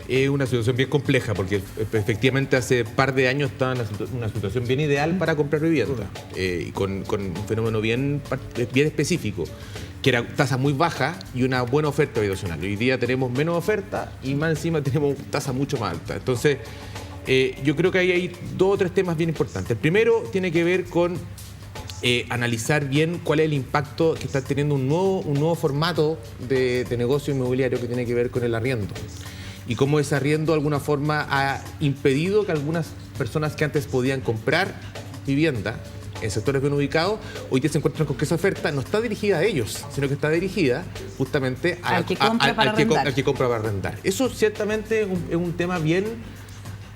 Es una situación bien compleja porque efectivamente hace un par de años estaba en una situación bien ideal para comprar vivienda y con un fenómeno bien específico, que era tasa muy baja y una buena oferta habitacional. Hoy día tenemos menos oferta y más encima tenemos tasa mucho más alta. Entonces, yo creo que ahí hay 2 o 3 temas bien importantes. El primero tiene que ver con analizar bien cuál es el impacto que está teniendo un nuevo formato de negocio inmobiliario que tiene que ver con el arriendo. Y cómo ese arriendo de alguna forma ha impedido que algunas personas que antes podían comprar vivienda en sectores bien ubicados, hoy día se encuentran con que esa oferta no está dirigida a ellos, sino que está dirigida justamente al que compra para arrendar. Eso ciertamente es un tema bien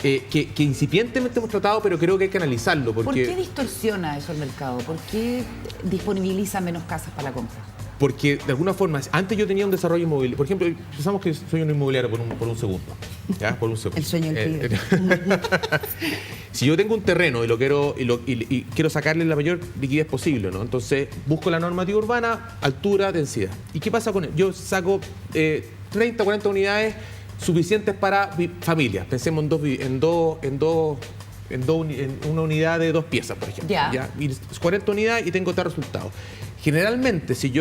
que incipientemente hemos tratado, pero creo que hay que analizarlo. ¿Por qué distorsiona eso el mercado? ¿Por qué disponibiliza menos casas para la compra? Porque de alguna forma, antes yo tenía un desarrollo inmobiliario. Por ejemplo, pensamos que soy un inmobiliario por un segundo. ¿Ya? Por un segundo. El sueño del pibe. Si yo tengo un terreno y quiero sacarle la mayor liquidez posible, ¿no? Entonces busco la normativa urbana, altura, densidad. ¿Y qué pasa con él? Yo saco 30, 40 unidades suficientes para familias. Pensemos en una unidad de 2 piezas, por ejemplo. ¿Ya? Y 40 unidades y tengo tal resultado. Generalmente, si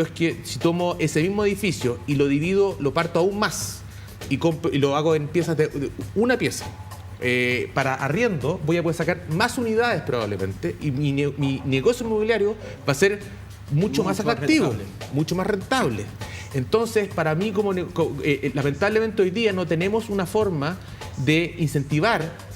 tomo ese mismo edificio y lo divido, lo parto aún más y lo hago en piezas de una pieza, para arriendo voy a poder sacar más unidades probablemente y mi negocio inmobiliario va a ser mucho más atractivo, mucho más rentable. Entonces, para mí, lamentablemente hoy día no tenemos una forma de incentivar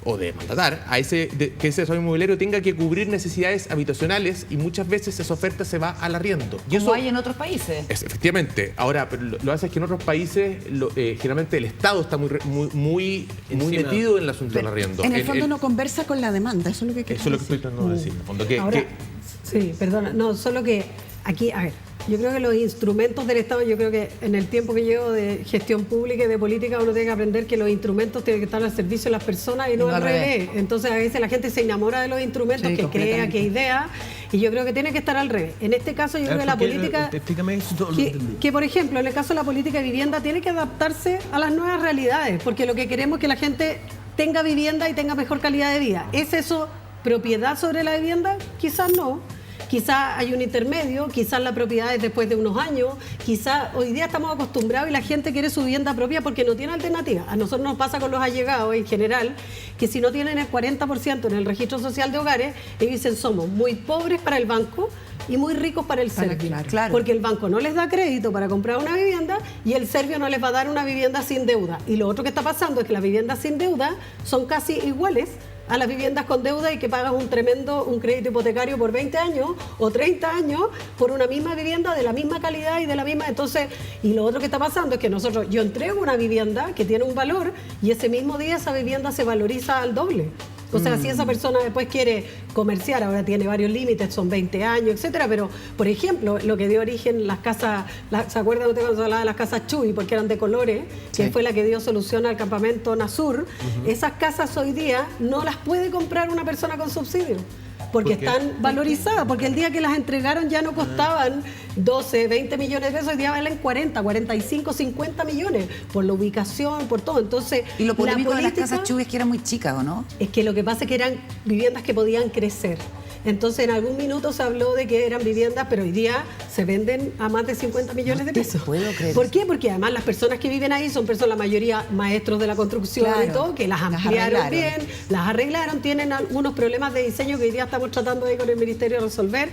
o de mandatar a que ese desarrollo inmobiliario tenga que cubrir necesidades habitacionales, y muchas veces esa oferta se va al arriendo. Y como hay en otros países. Efectivamente. Ahora, pero lo que pasa es que en otros países generalmente el Estado está muy metido en el asunto del arriendo. En el fondo no conversa con la demanda, eso es lo que Eso es lo que estoy tratando de decir. En el fondo, sí, perdona, no, solo que aquí, a ver, yo creo que los instrumentos del Estado, yo creo que en el tiempo que llevo de gestión pública y de política, uno tiene que aprender que los instrumentos tienen que estar al servicio de las personas y no al revés. Entonces a veces la gente se enamora de los instrumentos, que crea, que idea, y yo creo que tiene que estar al revés. En este caso yo creo que la política, que por ejemplo en el caso de la política de vivienda tiene que adaptarse a las nuevas realidades, porque lo que queremos es que la gente tenga vivienda y tenga mejor calidad de vida. ¿Es eso propiedad sobre la vivienda? Quizás no. Quizás hay un intermedio, quizás la propiedad es después de unos años, quizás hoy día estamos acostumbrados y la gente quiere su vivienda propia porque no tiene alternativa. A nosotros nos pasa con los allegados en general, que si no tienen el 40% en el registro social de hogares, ellos dicen somos muy pobres para el banco y muy ricos para el Servio. Claro. Porque el banco no les da crédito para comprar una vivienda y el Servio no les va a dar una vivienda sin deuda. Y lo otro que está pasando es que las viviendas sin deuda son casi iguales a las viviendas con deuda y que pagas un crédito hipotecario por 20 años o 30 años por una misma vivienda de la misma calidad y de la misma. Entonces, y lo otro que está pasando es que yo entrego una vivienda que tiene un valor y ese mismo día esa vivienda se valoriza al doble. O sea, si esa persona después quiere comerciar, ahora tiene varios límites, son 20 años, etcétera, pero, por ejemplo, lo que dio origen las casas, ¿se acuerdan usted cuando se hablaba de las casas Chuy, porque eran de colores, que fue la que dio solución al campamento Nasur? Esas casas hoy día no las puede comprar una persona con subsidio, porque están valorizadas, porque el día que las entregaron ya no costaban 12, 20 millones de pesos, hoy día valen 40, 45, 50 millones, por la ubicación, por todo. Entonces, y lo polémico de las casas Chuy es que eran muy chicas, ¿o no? Es que lo que pasa es que eran viviendas que podían crecer. Entonces, en algún minuto se habló de que eran viviendas, pero hoy día se venden a más de 50 millones de pesos. Puedo creer. ¿Por qué? Porque además las personas que viven ahí son personas, la mayoría maestros de la construcción y todo, que las ampliaron bien, las arreglaron, tienen algunos problemas de diseño que hoy día estamos tratando ahí con el Ministerio de resolver,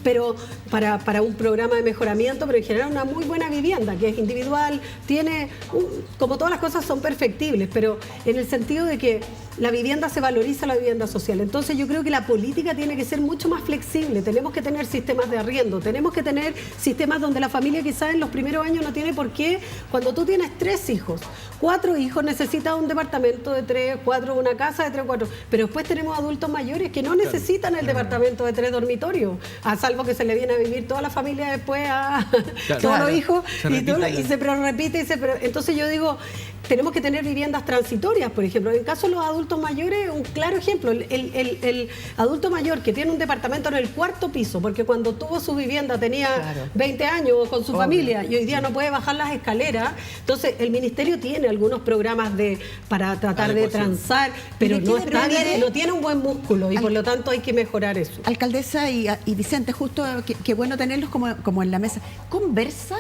pero para un programa de mejoramiento, pero en general una muy buena vivienda, que es individual, tiene, como todas las cosas son perfectibles, pero en el sentido de que la vivienda se valoriza, la vivienda social. Entonces yo creo que la política tiene que ser mucho más flexible. Tenemos que tener sistemas de arriendo, tenemos que tener sistemas donde la familia quizás en los primeros años no tiene por qué. Cuando tú tienes 3 hijos, 4 hijos, necesitas un departamento de 3, 4, una casa de 3, 4. Pero después tenemos adultos mayores que no necesitan el departamento de 3 dormitorios, a salvo que se le viene a vivir toda la familia después a todos los hijos y se repite. Entonces yo digo, tenemos que tener viviendas transitorias, por ejemplo. En el caso de los adultos mayores, un claro ejemplo, el adulto mayor que tiene un departamento en el 4º piso, porque cuando tuvo su vivienda tenía 20 años con su familia y hoy día no puede bajar las escaleras. Entonces, el Ministerio tiene algunos programas para tratar de transar, pero no tiene un buen músculo y por lo tanto hay que mejorar eso. Alcaldesa y Vicente, justo qué bueno tenerlos como en la mesa. ¿Conversa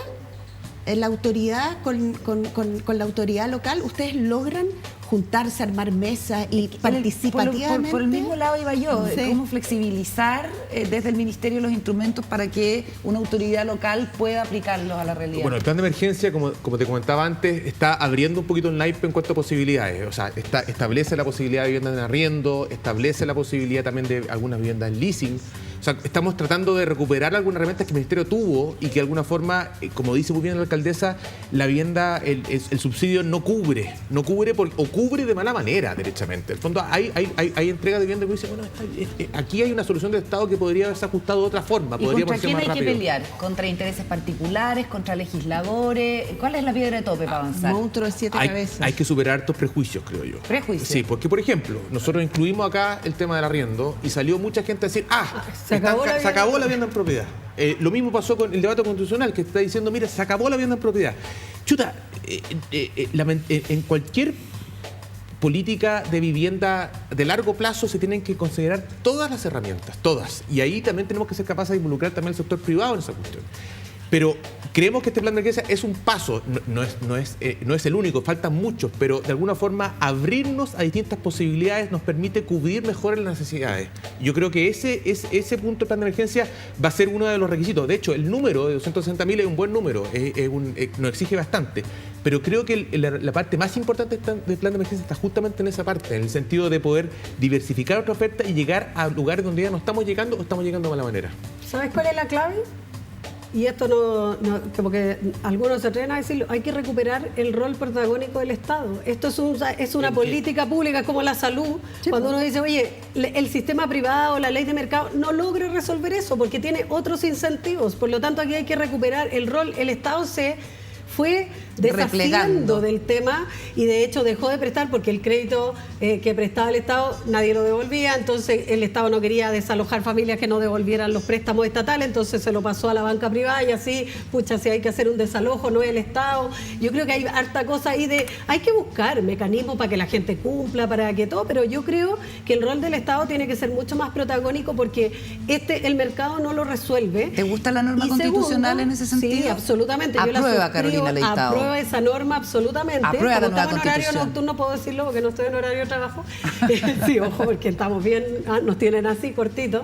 la autoridad con la autoridad local? ¿Ustedes logran juntarse, armar mesas y participativamente? Por el mismo lado iba yo, cómo flexibilizar desde el Ministerio los instrumentos para que una autoridad local pueda aplicarlos a la realidad. Bueno, el plan de emergencia, como te comentaba antes, está abriendo un poquito el naipe en cuanto a posibilidades. O sea, establece la posibilidad de viviendas en arriendo, establece la posibilidad también de algunas viviendas en leasing. O sea, estamos tratando de recuperar algunas herramientas que el Ministerio tuvo y que de alguna forma, como dice muy bien la alcaldesa, la vivienda, el subsidio no cubre o cubre de mala manera, derechamente. En el fondo hay entrega de vivienda que dice, bueno, aquí hay una solución del Estado que podría haberse ajustado de otra forma. ¿Y contra quién hay que pelear? ¿Contra intereses particulares? ¿Contra legisladores? ¿Cuál es la piedra de tope para avanzar? Monstruo de 7 cabezas. Hay que superar estos prejuicios, creo yo. ¿Prejuicios? Sí, porque, por ejemplo, nosotros incluimos acá el tema del arriendo y salió mucha gente a decir, se acabó la vivienda en propiedad. Lo mismo pasó con el debate constitucional, que está diciendo, mira, se acabó la vivienda en propiedad. Chuta, en cualquier política de vivienda de largo plazo se tienen que considerar todas las herramientas, todas. Y ahí también tenemos que ser capaces de involucrar también al sector privado en esa cuestión. Pero creemos que este plan de emergencia es un paso, no es el único, faltan muchos, pero de alguna forma abrirnos a distintas posibilidades nos permite cubrir mejor las necesidades. Yo creo que ese punto del plan de emergencia va a ser uno de los requisitos. De hecho, el número de 260.000 es un buen número, nos exige bastante. Pero creo que la parte más importante del plan de emergencia está justamente en esa parte, en el sentido de poder diversificar nuestra oferta y llegar a lugares donde ya no estamos llegando o estamos llegando de mala manera. ¿Sabes cuál es la clave? Y esto no como que algunos se atreven a decirlo, hay que recuperar el rol protagónico del Estado. Esto es una política pública como la salud. Sí, cuando uno dice, oye, el sistema privado, la ley de mercado, no logra resolver eso porque tiene otros incentivos. Por lo tanto, aquí hay que recuperar el rol. El Estado se fue deshaciendo del tema y de hecho dejó de prestar porque el crédito que prestaba el Estado nadie lo devolvía, entonces el Estado no quería desalojar familias que no devolvieran los préstamos estatales, entonces se lo pasó a la banca privada y así, pucha, si hay que hacer un desalojo no es el Estado. Yo creo que hay harta cosa ahí hay que buscar mecanismos para que la gente cumpla, para que todo, pero yo creo que el rol del Estado tiene que ser mucho más protagónico porque el mercado no lo resuelve. ¿Te gusta la norma constitucional en ese sentido? Sí, absolutamente. Aprueba, Carolina Leitao. Aprueba esa norma absolutamente. Aprueba la nueva Como estamos en horario nocturno, puedo decirlo porque no estoy en horario de trabajo. Sí, ojo, porque estamos bien, nos tienen así cortitos.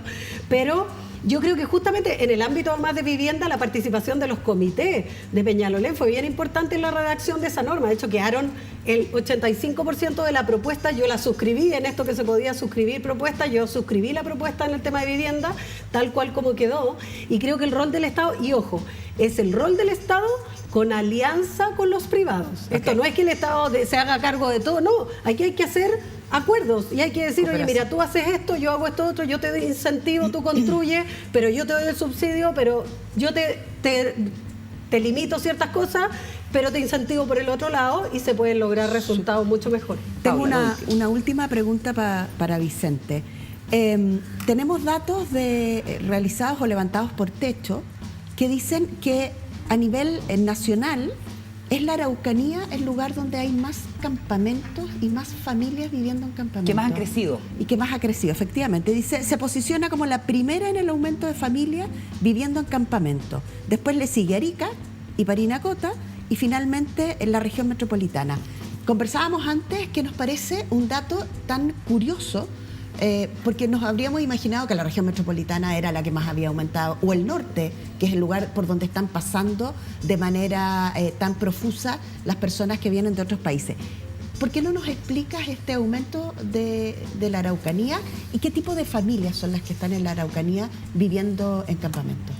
Pero yo creo que justamente en el ámbito más de vivienda la participación de los comités de Peñalolén fue bien importante en la redacción de esa norma. De hecho, quedaron el 85% de la propuesta, yo la suscribí en esto que se podía suscribir propuestas, yo suscribí la propuesta en el tema de vivienda, tal cual como quedó, y creo que el rol del Estado, y ojo, es el rol del Estado con alianza con los privados. Okay. Esto no es que el Estado se haga cargo de todo, no, aquí hay que hacer acuerdos y hay que decir, oye, mira, tú haces esto, yo hago esto otro, yo te doy incentivo, tú construyes, pero yo te doy el subsidio, pero yo te limito ciertas cosas, pero te incentivo por el otro lado y se pueden lograr resultados mucho mejores. Tengo una última pregunta para Vicente. Tenemos datos realizados o levantados por Techo que dicen que a nivel nacional es la Araucanía el lugar donde hay más campamentos y más familias viviendo en campamentos. Que más ha crecido. Y que más ha crecido, efectivamente. Dice, se posiciona como la primera en el aumento de familias viviendo en campamentos. Después le sigue Arica y Parinacota y finalmente en la región metropolitana. Conversábamos antes que nos parece un dato tan curioso porque nos habríamos imaginado que la región metropolitana era la que más había aumentado, o el norte, que es el lugar por donde están pasando de manera tan profusa las personas que vienen de otros países. ¿Por qué no nos explicas este aumento de la Araucanía y qué tipo de familias son las que están en la Araucanía viviendo en campamentos?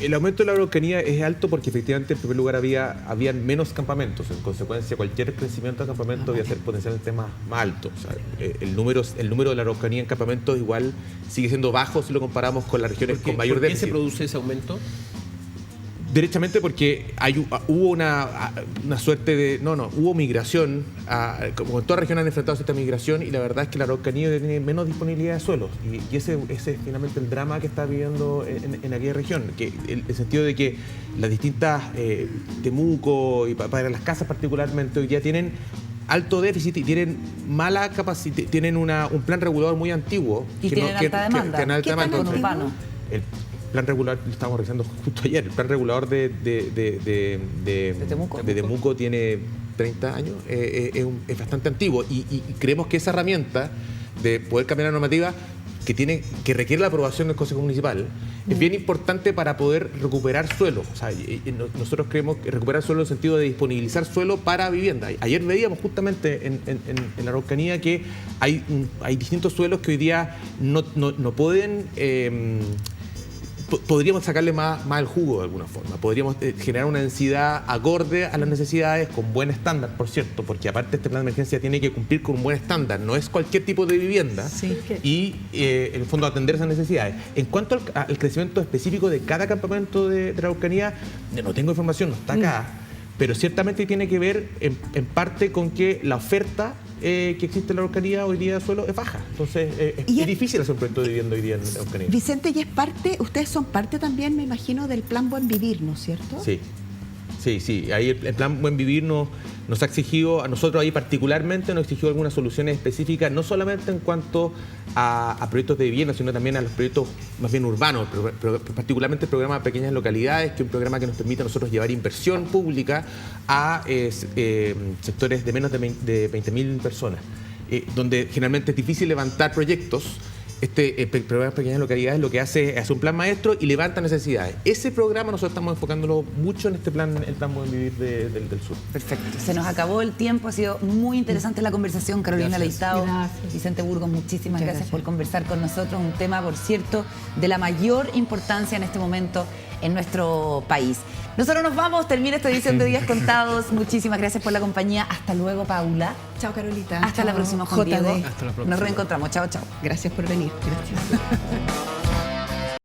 El aumento de la Araucanía es alto porque efectivamente en primer lugar habían menos campamentos. En consecuencia, cualquier crecimiento de campamentos debe ser potencialmente más alto. O sea, el número de la Araucanía en campamentos igual sigue siendo bajo si lo comparamos con las regiones con mayor déficit. ¿Por qué se produce ese aumento? Derechamente porque hubo una suerte de... hubo migración, como en todas regiones han enfrentado esta migración y la verdad es que la Araucanía tiene menos disponibilidad de suelos y ese es finalmente el drama que está viviendo en aquella región, que el sentido de que las distintas Temuco y para las casas particularmente hoy día tienen alto déficit y tienen mala capacidad, tienen un plan regulador muy antiguo. Y tienen alta demanda. ¿Qué tan urbano? El plan regular, lo estábamos revisando justo ayer, el plan regulador de Temuco tiene 30 años, es bastante antiguo y creemos que esa herramienta de poder cambiar la normativa que requiere la aprobación del Consejo Municipal es bien importante para poder recuperar suelo. O sea, nosotros creemos que recuperar suelo en el sentido de disponibilizar suelo para vivienda. Ayer veíamos justamente en la Araucanía que hay distintos suelos que hoy día no pueden... podríamos sacarle más el jugo de alguna forma. Podríamos generar una densidad acorde a las necesidades con buen estándar, por cierto, porque aparte este plan de emergencia tiene que cumplir con un buen estándar, no es cualquier tipo de vivienda y en el fondo atender esas necesidades. En cuanto al crecimiento específico de cada campamento de la Araucanía, no tengo información, no está acá, pero ciertamente tiene que ver en parte con que la oferta que existe en la Araucanía hoy día de suelo es baja. Entonces es difícil hacer un proyecto de vivienda hoy día en la Araucanía. Vicente, y ustedes son parte también, me imagino, del plan Buen Vivir, ¿no es cierto? Sí. Sí. Ahí el plan Buen Vivir nos ha exigido, a nosotros ahí particularmente, nos exigió algunas soluciones específicas, no solamente en cuanto a proyectos de vivienda, sino también a los proyectos más bien urbanos, particularmente el programa Pequeñas Localidades, que es un programa que nos permite a nosotros llevar inversión pública a sectores de menos de 20.000 personas, donde generalmente es difícil levantar proyectos. Este programa de Pequeñas Localidades lo que hace es un plan maestro y levanta necesidades. Ese programa nosotros estamos enfocándolo mucho en este plan, el plan Buen Vivir del Sur. Perfecto. Se nos acabó el tiempo. Ha sido muy interesante la conversación. Carolina Leitao, Vicente Burgos, muchísimas gracias por conversar con nosotros. Un tema, por cierto, de la mayor importancia en este momento en nuestro país. Nosotros nos vamos, termina esta edición de Días Contados. Muchísimas gracias por la compañía. Hasta luego, Paula. Chao, Carolita. Hasta la próxima, Juan Diego. Hasta la próxima. Nos reencontramos. Chao, chao. Gracias por venir. Gracias.